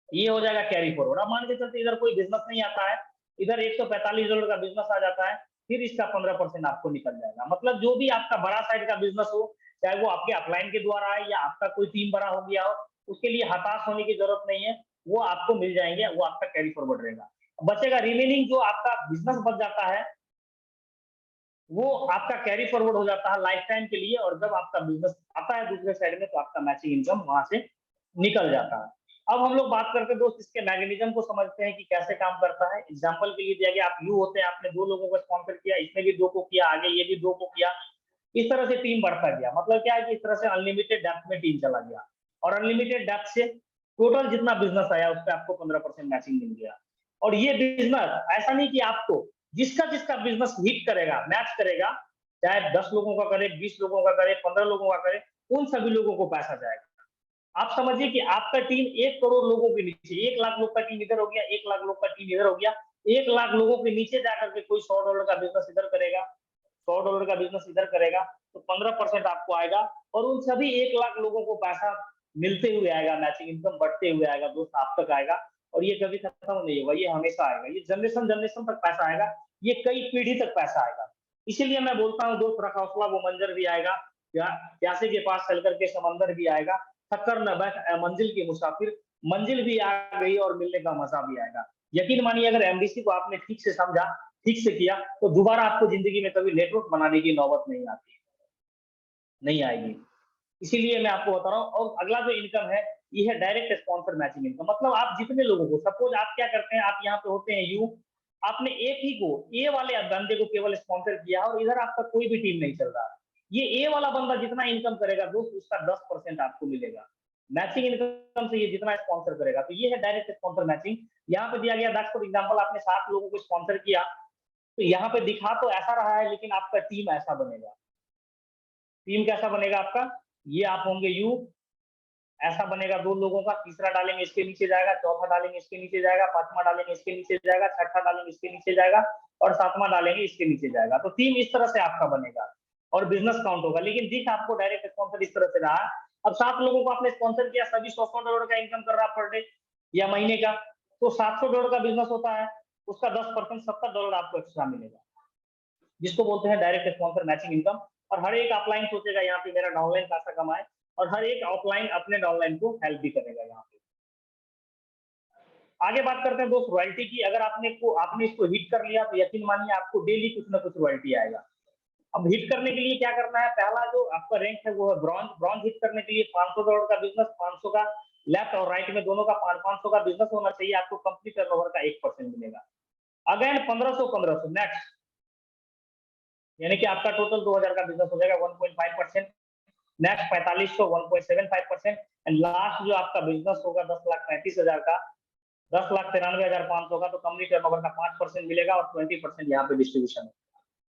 ये हो जाएगा कैरी फॉरवर्ड। अब मान के चलते इधर कोई बिजनेस नहीं आता है, इधर $145 का बिजनेस आ जाता है, फिर इसका 15% आपको निकल जाएगा। मतलब जो भी आपका बड़ा साइड का बिजनेस हो, चाहे वो आपके अपलाइन के द्वारा है या आपका कोई टीम बड़ा हो गया हो, उसके लिए हताश होने की जरूरत नहीं है, वो आपको मिल जाएंगे, वो आपका कैरी फॉरवर्ड रहेगा। बचेगा रिमेनिंग, जो आपका बिजनेस बच जाता है वो आपका कैरी फॉरवर्ड हो जाता है लाइफ टाइम के लिए। और जब आपका बिजनेस आता है दूसरे साइड में तो आपका मैचिंग इनकम वहां से निकल जाता है। अब हम लोग बात करते हैं दोस्त इसके मैकेनिज्म को, समझते हैं कि कैसे काम करता है। एग्जांपल के लिए दिया गया, आप यू होते हैं, आपने 2 लोगों को स्पॉन्सर किया, इसने भी 2 को किया, आगे ये भी 2 को किया, इस तरह से टीम बढ़ता गया। मतलब क्या है कि इस तरह से अनलिमिटेड डेप्थ में टीम चला गया और अनलिमिटेड डेप्थ से टोटल जितना बिजनेस आया उस पर आपको 15% मैचिंग मिल गया। और ये बिजनेस ऐसा नहीं कि आपको जिसका जिसका बिजनेस हिट करेगा, मैच करेगा, चाहे 10 लोगों का करे, 20 लोगों का करे, 15 लोगों का करे, उन सभी लोगों को पैसा जाएगा। आप समझिए कि आपका टीम 1 करोड़ लोगों के नीचे, 1 लाख लोग का टीम इधर हो गया, 1 लाख लोग का टीम इधर हो गया, 1 लाख लोगों के नीचे जाकर के कोई $100 का बिजनेस इधर करेगा, $100 का बिजनेस इधर करेगा, तो 15% आपको आएगा और उन सभी 1 लाख लोगों को पैसा मिलते हुए आएगा, मैचिंग इनकम बढ़ते हुए आएगा दोस्त, आप तक आएगा। और ये कभी खत्म नहीं होगा, ये हमेशा आएगा, ये जनरेशन जनरेशन तक पैसा आएगा, ये कई पीढ़ी तक पैसा आएगा। इसीलिए मैं बोलता हूँ दोस्त, रखा हौसला वो मंजर भी आएगा, प्यासे के पास चल करके समंदर भी आएगा, थक्कर न बैठ मंजिल के मुसाफिर, मंजिल भी आ गई और मिलने का मजा भी आएगा। यकीन मानिए अगर एमडीसी को आपने ठीक से समझा, ठीक से किया, तो दोबारा आपको जिंदगी में कभी नेटवर्क बनाने की नौबत नहीं आती, नहीं आएगी। इसीलिए मैं आपको बता रहा हूँ। और अगला जो इनकम है ये है डायरेक्ट स्पॉन्सर मैचिंग इनकम। मतलब आप जितने लोगों को, सपोज आप क्या करते हैं, आप यहाँ पे होते हैं यू, आपने एक ही को, ए वाले बंदे को केवल स्पॉन्सर किया और इधर आपका कोई भी टीम नहीं चल रहा, ये ए वाला बंदा जितना इनकम करेगा दोस्त उसका 10% आपको मिलेगा मैचिंग इनकम से, ये जितना स्पॉन्सर करेगा। तो ये है डायरेक्ट स्पॉन्सर मैचिंग। यहाँ पे दिया गया दैट्स फॉर एग्जांपल, आपने 7 लोगों को स्पॉन्सर किया, तो यहाँ पे दिखा तो ऐसा रहा है लेकिन आपका टीम ऐसा बनेगा। टीम कैसा बनेगा आपका, ये आप होंगे यू, ऐसा बनेगा 2 लोगों का, तीसरा डालेंगे इसके नीचे जाएगा, चौथा डालेंगे इसके नीचे जाएगा, पांचवा डालेंगे इसके नीचे जाएगा, छठा डालेंगे इसके नीचे जाएगा और सातवां डालेंगे इसके नीचे जाएगा। तो टीम इस तरह से आपका बनेगा और बिजनेस काउंट होगा। लेकिन दिख आपको डायरेक्ट स्पॉन्सर इस तरह से रहा, अब 7 लोगों को आपने स्पॉन्सर किया, सभी $100 का इनकम कर रहा पर डे या महीने का, तो $700 का बिजनेस होता है, उसका 10% $70 आपको एक्स्ट्रा मिलेगा, जिसको बोलते हैं डायरेक्ट स्पॉन्सर मैचिंग इनकम। और हर एक अपलाइन सोचेगा यहाँ पे मेरा डाउनलाइन पैसा कमाए, और हर एक ऑफलाइन अपने डाउनलाइन को हेल्प भी करेगा यहाँ पे। आगे बात करते हैं दोस्त रॉयल्टी की। अगर आपने इसको हिट कर लिया तो यकीन मानिए आपको डेली कुछ ना कुछ रॉयल्टी आएगा। अब हिट करने के लिए क्या करना है, पहला जो आपका रैंक है वो है ब्रॉन्ज। ब्रॉन्ज हिट करने के लिए $500 का बिजनेस, 500 का लेफ्ट और राइट में दोनों का 500 का बिजनेस होना चाहिए, आपको कंप्लीट टर्नओवर का 1% मिलेगा। अगेन 1500 नेक्स्ट, यानी कि आपका टोटल 2000 का बिजनेस हो जाएगा 1.5%। नेक्स्ट 4500 1.75%। एंड लास्ट जो आपका बिजनेस होगा 10,35,000 का, 10,93,500 का, तो कंपनी टर्नओवर का 5% मिलेगा और 20% यहाँ पे डिस्ट्रीब्यूशन है।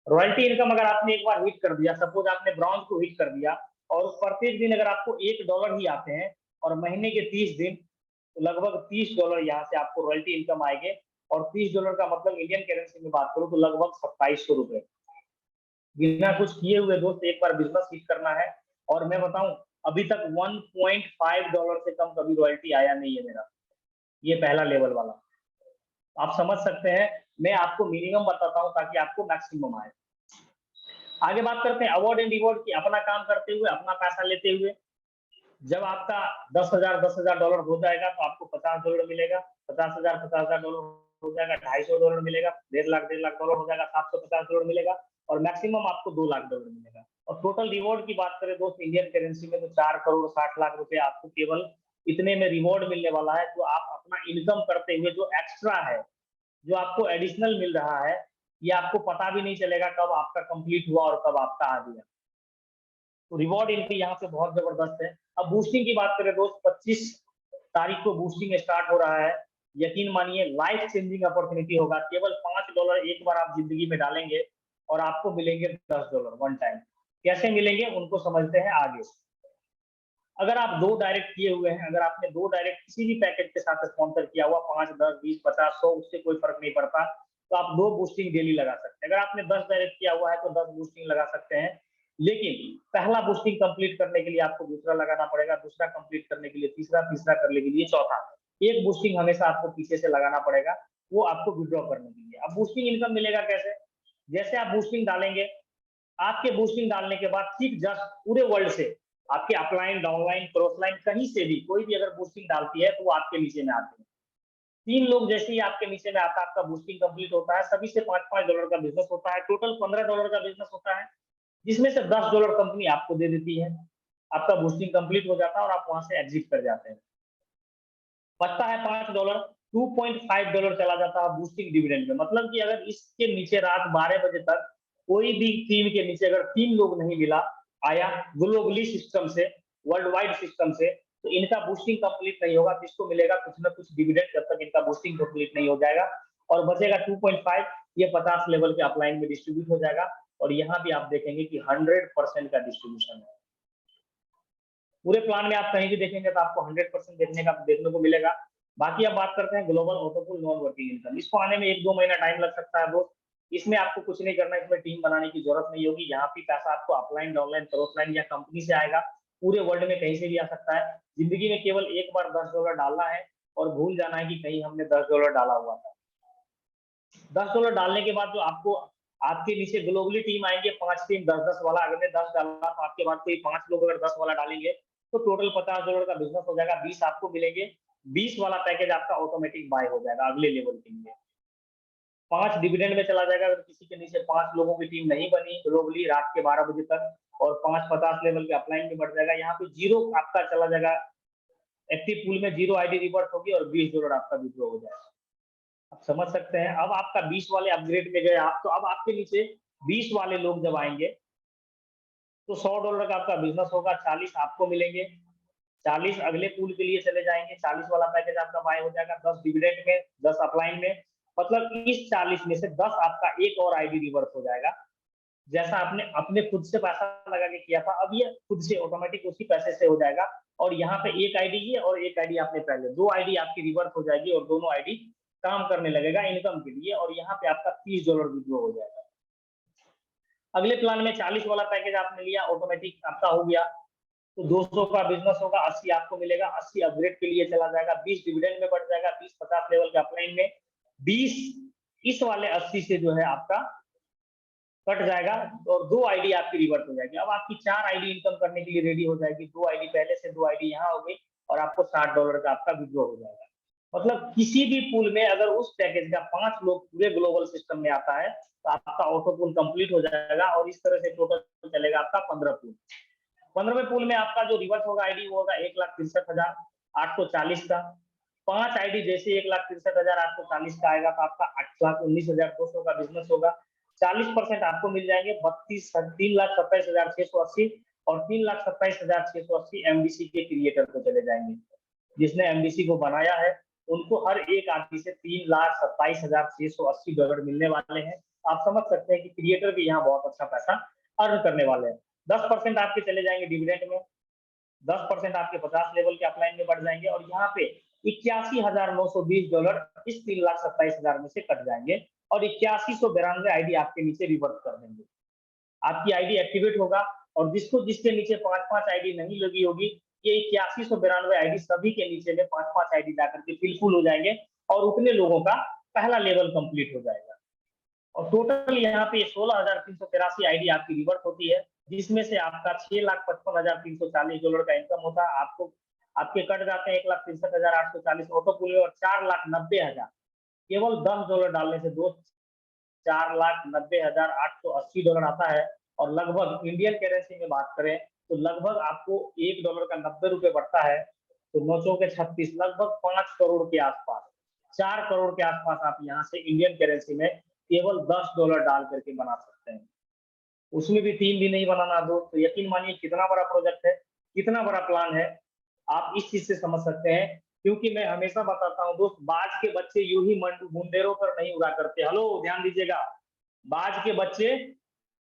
रॉयल्टी इनकम अगर आपने एक बार हिट कर दिया, सपोज आपने ब्रॉन्ज को हिट कर दिया और प्रत्येक दिन अगर आपको $1 ही आते हैं और महीने के 30 दिन, तो लगभग $30 यहाँ से आपको रॉयल्टी इनकम आएंगे। और $30 का मतलब इंडियन करेंसी में बात करूं तो लगभग 2700 रुपए, बिना कुछ किए हुए दोस्त एक बार बिजनेस हिट करना है। और मैं बताऊं अभी तक $1.5 से कम कभी रॉयल्टी आया नहीं है मेरा, ये पहला लेवल वाला। आप समझ सकते हैं, मैं आपको मिनिमम बताता हूं ताकि आपको मैक्सिमम आए। आगे बात करते हैं अवार्ड एंड रिवॉर्ड की। अपना काम करते हुए, अपना पैसा लेते हुए, जब आपका $10,000 हो जाएगा तो आपको $50 मिलेगा, 50,000 $50,000 हो जाएगा, $250 मिलेगा, 1.5 लाख हो जाएगा, $750 मिलेगा, और मैक्सिमम आपको $2 लाख मिलेगा। और टोटल रिवॉर्ड की बात करें दोस्त इंडियन करेंसी में तो 4,60,00,000 रुपए आपको केवल इतने में रिवॉर्ड मिलने वाला है, जो आप अपना इनकम करते हुए जो एक्स्ट्रा है, जो आपको एडिशनल मिल रहा है, ये आपको पता भी नहीं चलेगा कब आपका कंप्लीट हुआ और कब आपका आ गया। तो रिवॉर्ड इनकी यहाँ से बहुत जबरदस्त है। अब बूस्टिंग की बात करें दोस्त, 25 तारीख को बूस्टिंग स्टार्ट हो रहा है। यकीन मानिए लाइफ चेंजिंग अपॉर्चुनिटी होगा। केवल $5 एक बार आप जिंदगी में डालेंगे और आपको मिलेंगे $10 वन टाइम। कैसे मिलेंगे उनको समझते हैं आगे। अगर आप 2 डायरेक्ट किए हुए हैं, अगर आपने 2 डायरेक्ट किसी भी पैकेज के साथ स्पॉन्सर किया हुआ, 5, 10, 20, 50, 100, उससे कोई फर्क नहीं पड़ता, तो आप 2 बूस्टिंग डेली लगा सकते हैं। अगर आपने 10 डायरेक्ट किया हुआ है तो 10 बूस्टिंग लगा सकते हैं। लेकिन पहला बूस्टिंग कंप्लीट करने के लिए आपको दूसरा लगाना पड़ेगा, दूसरा कंप्लीट करने के लिए तीसरा, तीसरा करने के लिए चौथा। एक बूस्टिंग हमेशा आपको पीछे से लगाना पड़ेगा, वो आपको विड्रॉ करने के लिए। अब बूस्टिंग इनकम मिलेगा कैसे? जैसे आप बूस्टिंग डालेंगे, आपके बूस्टिंग डालने के बाद ठीक जस्ट पूरे वर्ल्ड से आपके अपलाइन, डाउनलाइन, क्रॉसलाइन कहीं से भी कोई भी अगर बूस्टिंग डालती है तो वो आपके नीचे में आते हैं। 3 लोग जैसे ही आपके नीचे में आता है, आपका बूस्टिंग कंप्लीट होता है, सभी से $5-5 का बिजनेस होता है, टोटल $15 का बिजनेस होता है, जिसमें से $10 कंपनी आपको दे देती है। आपका बूस्टिंग कंप्लीट हो जाता है और आप वहां से एग्जिट कर जाते हैं। बचता है $5, $2.5 चला जाता है बूस्टिंग डिविडेंड में। मतलब कि अगर इसके नीचे रात 12 बजे तक कोई भी टीम के नीचे अगर 3 लोग नहीं मिला आया ग्लोबली सिस्टम से, वर्ल्ड वाइड सिस्टम से, तो इनका बूस्टिंग कंप्लीट नहीं होगा। किसको मिलेगा? कुछ ना कुछ डिविडेंड, जब तक इनका बूस्टिंग कंप्लीट नहीं हो जाएगा। और बचेगा 2.5, ये 50 लेवल के अपलाइन में डिस्ट्रीब्यूट हो जाएगा। और यहाँ भी आप देखेंगे कि 100% का डिस्ट्रीब्यूशन है। पूरे प्लान में आप कहीं भी देखेंगे तो आपको 100% देखने को मिलेगा। बाकी अब बात करते हैं ग्लोबल ऑटोपुल नॉन वर्किंग इनकम। इसको आने में 1-2 महीना टाइम लग सकता है दोस्त। इसमें आपको कुछ नहीं करना, इसमें टीम बनाने की जरूरत नहीं होगी। यहाँ पे पैसा आपको अपलाइन, डाउनलाइन, क्रॉसलाइन या कंपनी से आएगा। पूरे वर्ल्ड में कहीं से भी आ सकता है। जिंदगी में केवल एक बार $10 डालना है और भूल जाना है कि कहीं हमने $10 डाला हुआ था। $10 डालने के बाद जो आपको आपके नीचे ग्लोबली टीम आएंगे, 5 टीम 10-10 वाला। अगर ने 10 डाला तो आपके बाद कोई 5 लोग अगर 10 वाला डालेंगे तो टोटल $50 का बिजनेस हो जाएगा। 20 आपको मिलेंगे, 20 वाला पैकेज आपका ऑटोमेटिक बाय हो जाएगा अगले लेवल के लिए। 5 डिविडेंड में चला जाएगा अगर किसी के नीचे 5 लोगों की टीम नहीं बनी ग्लोबली रात के 12 बजे तक, और 5 50 लेवल के अपलाइन में बढ़ जाएगा। यहाँ पे 0 आपका चला जाएगा एक्टिव पूल में, 0 आईडी रिवर्स होगी और $20 आपका विड्रॉ हो जाएगा। आप समझ सकते हैं। अब आपका 20 वाले अपग्रेड में गए आप, तो अब आपके नीचे 20 वाले लोग जब आएंगे तो $100 का आपका बिजनेस होगा, 40 आपको मिलेंगे, 40 अगले पूल के लिए चले जाएंगे, 40 वाला पैकेज आपका बाय हो जाएगा, 10 डिविडेंड में, 10 अपलाइन में। मतलब इस 40 में से 10 आपका एक और आईडी रिवर्स हो जाएगा, जैसा आपने अपने खुद से पैसा लगा के किया था, अब ये खुद से ऑटोमेटिक उसी पैसे से हो जाएगा। और यहाँ पे एक आईडी ये और एक आईडी आपने पहले, दो आईडी आपकी रिवर्स हो जाएगी और दोनों आईडी काम करने लगेगा इनकम के लिए, और यहाँ पे आपका $30 विड्रॉ हो जाएगा। अगले प्लान में 40 वाला पैकेज आपने लिया, ऑटोमेटिक आपका हो गया, तो 200 का बिजनेस होगा, 80 आपको मिलेगा, 80 अपग्रेड के लिए चला जाएगा, 20 डिविडेंड में बढ़ जाएगा, 20 50 लेवल के अपलाइन में, 20 इस वाले 80 से जो है आपका कट जाएगा और दो आईडी आपकी रिवर्स हो जाएगी। अब आपकी 4 आईडी इनकम करने के लिए रेडी हो जाएगी, 2 आईडी पहले से, 2 आईडी यहाँ हो गई, और आपको $60 का आपका विड्रॉ हो जाएगा। मतलब किसी भी पूल में अगर उस पैकेज का 5 लोग पूरे ग्लोबल सिस्टम में आता है तो आपका ऑटो पूल कंप्लीट हो जाएगा, और इस तरह से टोटल चलेगा आपका 15 पूल। 15वें पूल में आपका जो रिवर्स होगा आईडी वो होगा 1,63,840 का। 5 आईडी जैसे 1,63,840 का आएगा तो आपका 8,19,200 का बिजनेस होगा। 40% आपको मिल जाएंगे 3,27,680 और 3,27,680 एमबीसी के क्रिएटर को चले जाएंगे। जिसने एमबीसी को बनाया है उनको हर एक आदमी से $3,27,680 मिलने वाले हैं। आप समझ सकते हैं कि क्रिएटर भी यहाँ बहुत अच्छा पैसा अर्न करने वाले हैं। 10% आपके चले जाएंगे डिविडेंड में, 10% आपके 50 लेवल के अपलाइन में बढ़ जाएंगे, और यहाँ पे $81,920 इस 3,27,000 में से कट जाएंगे, और 8192 आईडी आपके नीचे रिवर्स कर देंगे। आपकी आईडी एक्टिवेट होगा, और जिसके नीचे 5-5 आईडी नहीं लगी होगी, ये 8192 आईडी सभी के नीचे में 5-5 आईडी जाकर के फिलफुल हो जाएंगे, और उतने लोगों का पहला लेवल कंप्लीट हो जाएगा। और टोटल यहाँ पे 16,383 आईडी आपकी रिवर्स होती है, जिसमें से आपका $6,55,340 का इनकम होता है। आपके कट जाते हैं 1,63,840 ऑटो पूल में, और 4,90,000 केवल $10 डालने से $4,90,880 आता है। और लगभग इंडियन करेंसी में बात करें तो लगभग आपको $1 का 90 रुपए बढ़ता है, तो 9 चौके 36, लगभग 5 करोड़ के आसपास, 4 करोड़ के आसपास आप यहाँ से इंडियन करेंसी में केवल $10 डाल करके बना सकते हैं। उसमें भी 3 दिन नहीं बनाना दोस्त, तो यकीन मानिए कितना बड़ा प्रोजेक्ट है, कितना बड़ा प्लान है, आप इस चीज से समझ सकते हैं। क्योंकि मैं हमेशा बताता हूं दोस्त, बाज के बच्चे यूं ही मुंडेरों पर नहीं उड़ा करते। हेलो ध्यान दीजिएगा, बाज के बच्चे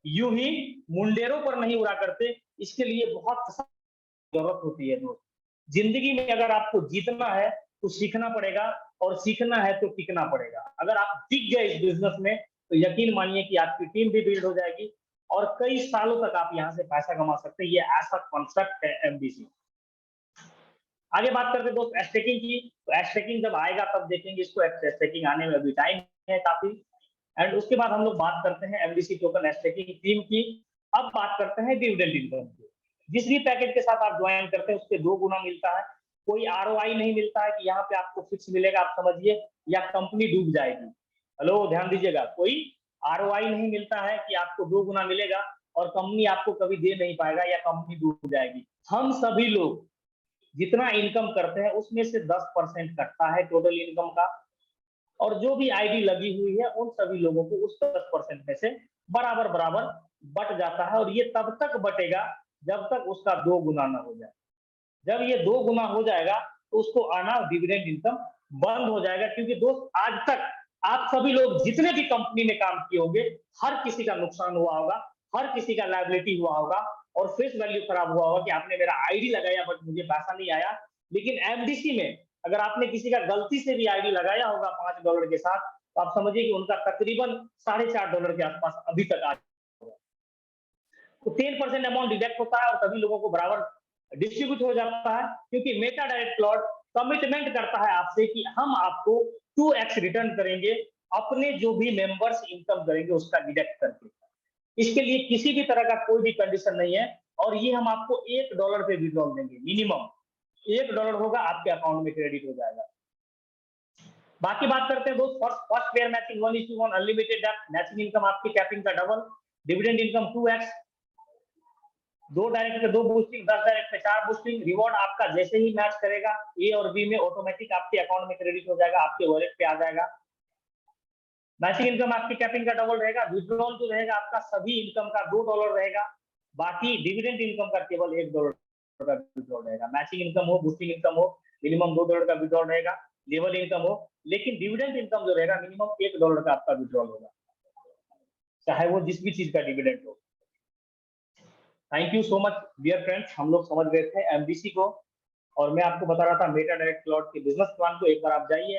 यूं ही मुंडेरों पर नहीं उड़ा करते, इसके लिए बहुत जरूरत होती है दोस्त। जिंदगी में अगर आपको जीतना है तो सीखना पड़ेगा, और सीखना है तो टिकना पड़ेगा। अगर आप टिक गए इस बिजनेस में तो यकीन मानिए कि आपकी टीम भी बिल्ड हो जाएगी, और कई सालों तक आप यहाँ से पैसा कमा सकते हैं। ये ऐसा कॉन्सेप्ट है एमबीसी। आगे बात करते हैं दोस्त स्टेकिंग की, तो स्टेकिंग जब आएगा तब देखेंगे इसको, स्टेकिंग आने में अभी टाइम है काफी। एंड उसके बाद हम लोग बात करते हैं एमबीसी टोकन स्टेकिंग टीम की। अब बात करते हैं डिविडेंड इनकम की। जिस भी पैकेज के साथ आप ज्वाइन करते हैं उसके 2 गुना मिलता है। कोई आरओआई नहीं मिलता है कि यहाँ पे आपको फिक्स मिलेगा, आप समझिए, या कंपनी डूब जाएगी। हेलो ध्यान दीजिएगा, कोई आरओआई नहीं मिलता है कि आपको 2 गुना मिलेगा और कंपनी आपको कभी दे नहीं पाएगा या कंपनी डूब जाएगी। हम सभी लोग जितना इनकम करते हैं उसमें से 10% कटता है टोटल इनकम का, और जो भी आईडी लगी हुई है उन सभी लोगों को उस 10% में से बराबर बराबर बट जाता है। और ये तब तक बटेगा जब तक उसका 2 गुना ना हो जाए। जब ये 2 गुना हो जाएगा तो उसको आना डिविडेंड इनकम बंद हो जाएगा। क्योंकि दोस्त आज तक आप सभी लोग जितने भी कंपनी में काम किए होंगे, हर किसी का नुकसान हुआ होगा, हर किसी का लायबिलिटी हुआ होगा, और फेस वैल्यू खराब हुआ होगा कि आपने मेरा आईडी लगाया बट मुझे पैसा नहीं आया। लेकिन एमडीसी में अगर आपने किसी का गलती से भी आईडी लगाया होगा $5 के साथ, तो आप समझिए कि उनका तकरीबन $4.5 के आसपास अभी तक आ होगा। तो 10% अमाउंट डिडक्ट होता है और सभी लोगों को बराबर डिस्ट्रीब्यूट हो जाता है। क्योंकि मेटा डायरेक्ट क्लाउड कमिटमेंट करता है आपसे कि हम आपको 2x रिटर्न करेंगे अपने जो भी मेंबर्स इनकम करेंगे उसका डिडक्ट करके। इसके लिए किसी भी तरह का कोई भी कंडीशन नहीं है, और ये हम आपको $1 पे विड्रॉल देंगे। मिनिमम $1 होगा, आपके अकाउंट में क्रेडिट हो जाएगा। बाकी बात करते हैं दोस्त first pair matching 1:1 unlimited matching income, आपकी कैपिंग का double, dividend income 2x, 2 direct पे 2 बूस्टिंग, 10 डायरेक्ट पे 4 बूस्टिंग। रिवॉर्ड आपका जैसे ही मैच करेगा ए और बी में ऑटोमेटिक आपके अकाउंट में क्रेडिट हो जाएगा, आपके वॉलेट पे आ जाएगा। मैचिंग इनकम आपकी कैपिंग का डबल रहेगा। विड्रॉल जो रहेगा आपका सभी इनकम का $2 रहेगा, बाकी डिविडेंड इनकम का केवल $1 का विड्रॉल रहेगा। मैचिंग इनकम हो, बूस्टिंग इनकम हो, मिनिमम $2 का विड्रॉल रहेगा। लेवल इनकम हो, लेकिन डिविडेंड इनकम जो रहेगा मिनिमम $1 का आपका विड्रॉल होगा। चाहे वो जिस भी चीज का डिविडेंड हो। Thank you so much dear friends, हम लोग समझ गए थे एमबीसी को, और मैं आपको बता रहा था मेटा डायरेक्ट क्लाउड के बिजनेस प्लान को। एक बार आप जाइए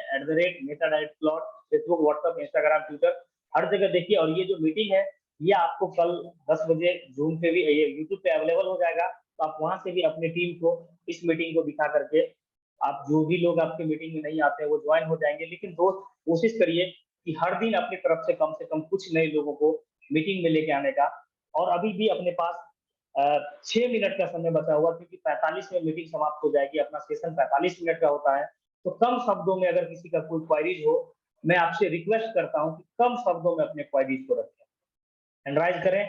@Meta direct cloud, Facebook, WhatsApp, Instagram, Twitter, हर जगह देखिए। और ये जो मीटिंग है ये आपको कल 10 बजे जूम पे भी, ये यूट्यूब पे अवेलेबल हो जाएगा, तो आप वहां से भी अपनी टीम को इस मीटिंग को दिखा करके, आप जो भी लोग आपके मीटिंग में नहीं आते हैं वो ज्वाइन हो जाएंगे। लेकिन दोस्त कोशिश करिए कि हर दिन अपनी तरफ से कम कुछ नए लोगों को मीटिंग में लेके आने का। और अभी भी अपने पास 6 मिनट का समय बचा हुआ, क्योंकि 45 में मीटिंग समाप्त हो जाएगी। अपना सेशन 45 मिनट का होता है। तो कम शब्दों में अगर किसी का कोई क्वारीज हो, मैं आपसे रिक्वेस्ट करता हूं कि कम शब्दों में अपने क्वारीज को रखें, हैंडराइज करें।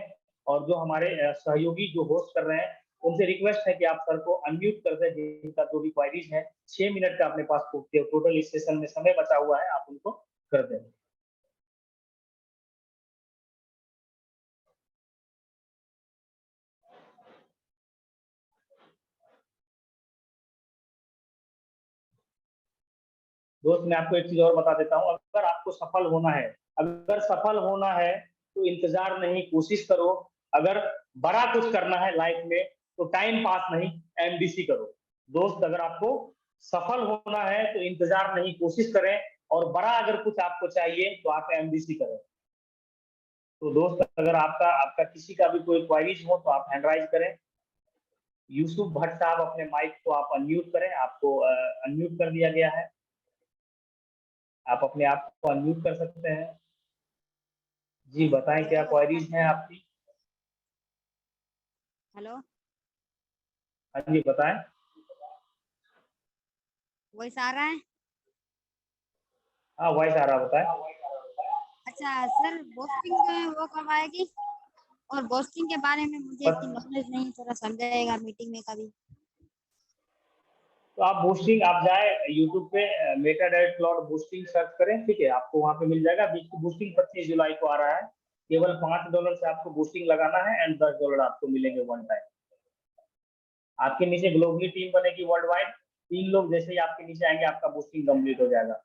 और जो हमारे सहयोगी जो होस्ट कर रहे हैं उनसे रिक्वेस्ट है कि आप सर को अनम्यूट कर दें, जिनका जो भी क्वारीज है। 6 मिनट का अपने पास टोटल इस सेशन में समय बचा हुआ है, आप उनको कर दें। दोस्त मैं आपको एक चीज और बता देता हूँ, अगर आपको सफल होना है, अगर सफल होना है तो इंतजार नहीं, कोशिश करो। अगर बड़ा कुछ करना है लाइफ में तो टाइम पास नहीं, एमबीसी करो। दोस्त अगर आपको सफल होना है तो इंतजार नहीं, कोशिश करें। और बड़ा अगर कुछ आपको चाहिए तो आप एमबीसी करें। तो दोस्त अगर आपका आपका किसी का भी कोई क्वारीज हो तो आप हैंडराइज करें। यूसुफ भट्ट साहब अपने माइक को आप अनम्यूट करें, आपको अनम्यूट कर दिया गया है, आप अपने आप को अनम्यूट कर सकते हैं। जी बताएं क्या हेलो, क्वारीज हैं आपकी। हेलो, हाँ जी बताएं। वॉइस आ रहा है? हाँ वॉइस आ रहा, बताएं। अच्छा सर, बोस्टिंग वो कब आएगी? और बोस्टिंग के बारे में मुझे बस, इतनी नॉलेज नहीं, थोड़ा समझाएगा मीटिंग में कभी? तो आप बूस्टिंग, आप जाए यूट्यूब पे Meta direct cloud boosting search करें, ठीक है, आपको वहां पे मिल जाएगा। बीच की बूस्टिंग 25 जुलाई को आ रहा है। केवल $5 से आपको बूस्टिंग लगाना है एंड $10 आपको मिलेंगे वन टाइम। आपके नीचे ग्लोबली टीम बनेगी वर्ल्ड वाइड। 3 लोग जैसे ही आपके नीचे आएंगे आपका बूस्टिंग कंप्लीट हो जाएगा।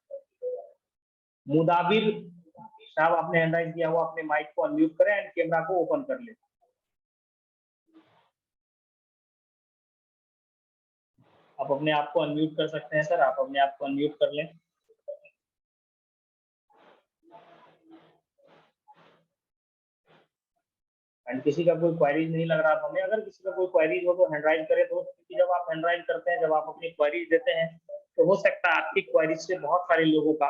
मुदाबिर साहब आपने हैंडराइज किया हुआ, अपने माइक को अनम्यूट करें एंड कैमरा को ओपन कर लें। आप अपने आप को अनम्यूट कर सकते हैं सर, आप अपने आप को अनम्यूट कर लें। एंड किसी का कोई क्वारीज नहीं लग रहा हमें, अगर किसी का कोई क्वारीज हो तो हैंडराइज करें दोस्त, क्योंकि जब आप हैंडराइज करते हैं, जब आप अपनी क्वारीज देते हैं, तो हो सकता है आपकी क्वारीज से बहुत सारे लोगों का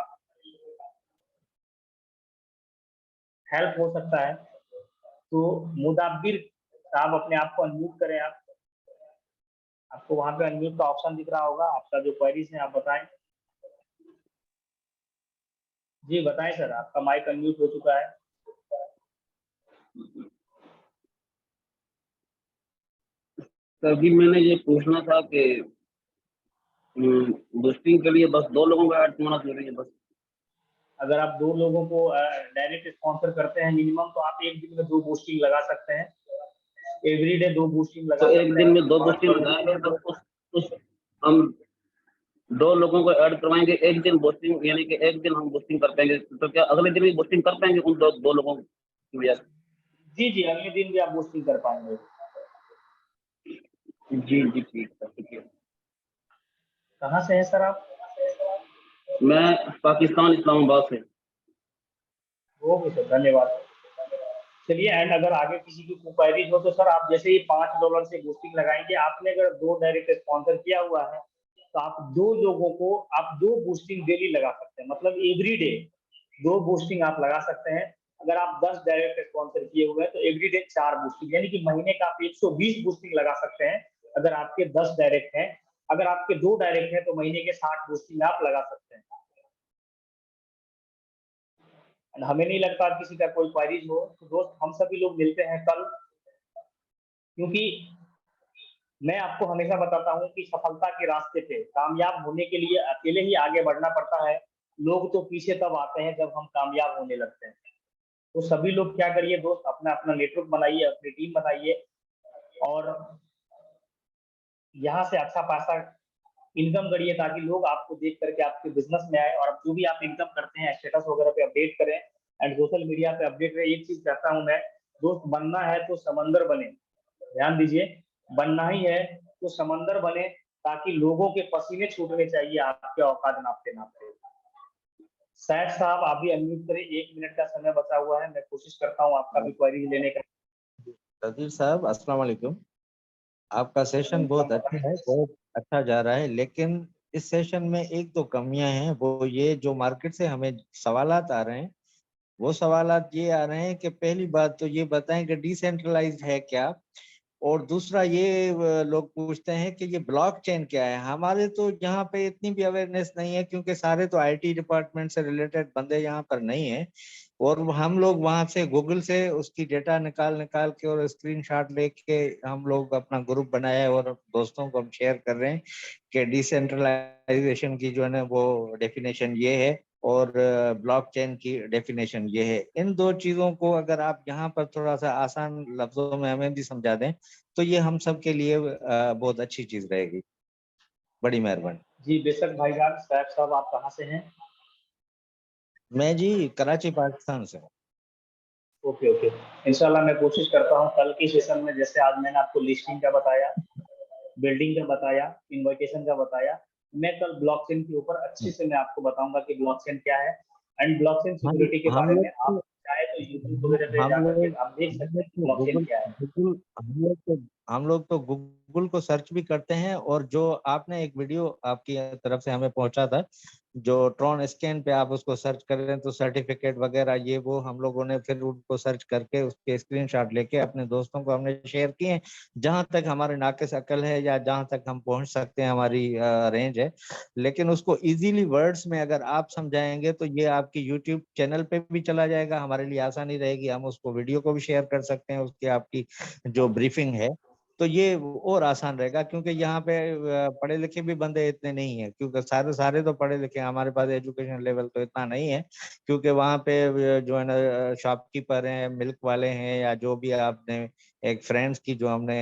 हेल्प हो सकता है। तो मुदाबिर साहब अपने आप को अनम्यूट करें आप, आपको वहां पे अनम्यूट का ऑप्शन दिख रहा होगा, आपका जो क्वेरीज है आप बताएं। जी बताएं सर, आपका माइक अनम्यूट हो चुका है। तभी मैंने ये पूछना था कि बूस्टिंग के लिए बस 2 लोगों का ऐड होना जरूरी है बस? अगर आप 2 लोगों को डायरेक्ट स्पॉन्सर करते हैं मिनिमम, तो आप एक दिन में 2 बूस्टिंग लगा सकते हैं, एवरीडे 2 बूस्टिंग तो लगा एक सकते दिन हैं। में 2 बूस्टिंग लगाएंगे तो उस हम 2 लोगों को ऐड करवाएंगे एक दिन बूस्टिंग, यानी कि एक दिन हम बूस्टिंग कर पाएंगे, तो क्या अगले दिन भी बूस्टिंग कर पाएंगे उन 2 लोगों की वजह से? जी जी, अगले दिन भी आप बूस्टिंग कर पाएंगे। जी जी ठीक है, ठीक है। कहाँ से हैं सर आप? मैं पाकिस्तान इस्लामाबाद से। ओके सर, धन्यवाद। चलिए, एंड अगर आगे किसी की क्वायरीज हो तो सर आप जैसे ही $5 से बूस्टिंग लगाएंगे, आपने अगर 2 डायरेक्ट स्पॉन्सर किया हुआ है तो आप 2 लोगों को आप 2 बूस्टिंग डेली लगा सकते हैं, मतलब एवरी डे 2 बूस्टिंग आप लगा सकते हैं। अगर आप 10 डायरेक्ट स्पॉन्सर किए हुए हैं तो एवरी डे 4 बूस्टिंग, यानी कि महीने का आप 120 बूस्टिंग लगा सकते हैं अगर आपके 10 डायरेक्ट हैं। अगर आपके 2 डायरेक्ट हैं तो महीने के 60 बूस्टिंग आप लगा सकते हैं। हमें नहीं लगता किसी का कोई क्वारीज हो, तो दोस्त हम सभी लोग मिलते हैं कल, क्योंकि मैं आपको हमेशा बताता हूं कि सफलता के रास्ते पे कामयाब होने के लिए अकेले ही आगे बढ़ना पड़ता है। लोग तो पीछे तब आते हैं जब हम कामयाब होने लगते हैं। तो सभी लोग क्या करिए दोस्त, अपना अपना नेटवर्क बनाइए, अपनी टीम बनाइए, और यहाँ से अच्छा पैसा इनकम करिए, ताकि लोग आपको देख करके आपके बिजनेस में आए, और जो भी आप इनकम करते हैं स्टेटस वगैरह पे अपडेट करें। एंड सोशल मीडिया पे अपडेट रहे। एक चीज कहता हूँ मैं, दोस्त बनना है तो समंदर बने, ध्यान दीजिए, बनना ही है तो समंदर बने, ताकि लोगों के पसीने छूटने चाहिए, आपके औकात नापते नापते। सैफ साहब आप भी अनम्यूट करें, 1 मिनट का समय बचा हुआ है, मैं कोशिश करता हूँ आपका भी क्वेरी लेने का। तदीर साहब अस्सलाम वालेकुम। आपका सेशन बहुत अच्छा है, बहुत अच्छा जा रहा है, लेकिन इस सेशन में एक दो कमियां हैं। वो ये जो मार्केट से हमें सवालात आ रहे हैं, वो सवालात ये आ रहे हैं कि पहली बात तो ये बताएं कि डिसेंट्रलाइज्ड है क्या, और दूसरा ये लोग पूछते हैं कि ये ब्लॉकचेन क्या है। हमारे तो यहाँ पे इतनी भी अवेयरनेस नहीं है, क्योंकि सारे तो आईटी डिपार्टमेंट से रिलेटेड बंदे यहाँ पर नहीं है, और हम लोग वहां से गूगल से उसकी डेटा निकाल निकाल के और स्क्रीनशॉट लेके हम लोग अपना ग्रुप बनाया है और दोस्तों को हम शेयर कर रहे हैं कि डिसेंट्रलाइजेशन की जो है ना वो डेफिनेशन ये है और ब्लॉकचेन की डेफिनेशन ये है। इन दो चीजों को अगर आप यहाँ पर थोड़ा सा आसान लफ्जों में हमें भी समझा दें तो ये हम सब के लिए बहुत अच्छी चीज रहेगी। बड़ी मेहरबानी। जी बेशक भाईजान। सैफ साहब आप कहाँ से हैं? मैं जी कराची पाकिस्तान से हूँ। ओके ओके, इंशाल्लाह मैं कोशिश करता हूँ कल की सेशन में, जैसे आज मैंने आपको लिस्टिंग का बताया, बिल्डिंग का बताया, इन्विटेशन का बताया, मैं कल ब्लॉकचेन के ऊपर अच्छे से मैं आपको बताऊंगा कि ब्लॉकचेन क्या है, एंड ब्लॉकचेन सिक्योरिटी के हम बारे लोग में आप चाहे तो यूट्यूब वगैरह पे हम जा करके लोग आप देख हम सकते लोग हैं कि तो ब्लॉकचेन क्या है। गूगल को सर्च भी करते हैं, और जो आपने एक वीडियो आपकी तरफ से हमें पहुंचा था, जो ट्रॉन स्कैन पे आप उसको सर्च कर रहे हैं तो सर्टिफिकेट वगैरह ये वो हम लोगों ने फिर उनको सर्च करके उसके स्क्रीनशॉट लेके अपने दोस्तों को हमने शेयर किए हैं, जहां तक हमारे नाकिस अकल है या जहां तक हम पहुंच सकते हैं, हमारी रेंज है। लेकिन उसको इजीली वर्ड्स में अगर आप समझाएंगे तो ये आपकी यूट्यूब चैनल पे भी चला जाएगा, हमारे लिए आसानी रहेगी, हम उसको वीडियो को भी शेयर कर सकते हैं उसकी आपकी जो ब्रीफिंग है, तो ये और आसान रहेगा। क्योंकि यहाँ पे पढ़े लिखे भी बंदे इतने नहीं है, क्योंकि सारे सारे तो पढ़े लिखे हैं, हमारे पास एजुकेशन लेवल तो इतना नहीं है, क्योंकि वहाँ पे जो है ना शॉपकीपर हैं, मिल्क वाले हैं, या जो भी आपने एक फ्रेंड्स की जो हमने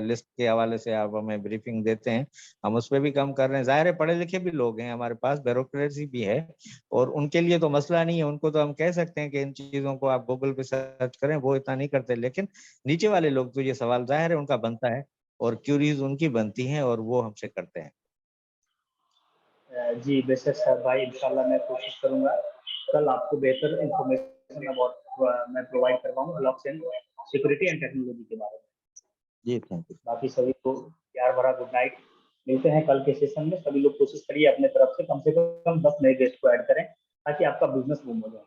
लिस्ट के हवाले से आप हमें ब्रीफिंग देते हैं, हम उस पर भी काम कर रहे हैं। जाहिर है पढ़े लिखे भी लोग हैं हमारे पास, ब्यूरोक्रेसी भी है, और उनके लिए तो मसला नहीं है, उनको तो हम कह सकते हैं कि इन चीजों को आप गूगल पे सर्च करें, वो इतना नहीं करते। लेकिन नीचे वाले लोग तो ये सवाल जाहिर है उनका बनता है, और क्यूरीज उनकी बनती हैं, और वो हमसे करते हैं। जी बेशक सर भाई, इंशाल्लाह मैं कोशिश करूंगा कल आपको बेहतर इंफॉर्मेशन अबाउट मैं प्रोवाइड करवाऊँ ब्लॉकचेन सिक्योरिटी एंड टेक्नोलॉजी के बारे में। जी थैंक यू। बाकी सभी को प्यार भरा गुड नाइट। मिलते हैं कल के सेशन में। सभी लोग कोशिश करिए अपने तरफ से कम 10 नए गेस्ट को ऐड करें, ताकि आपका बिजनेस बूम हो जाए।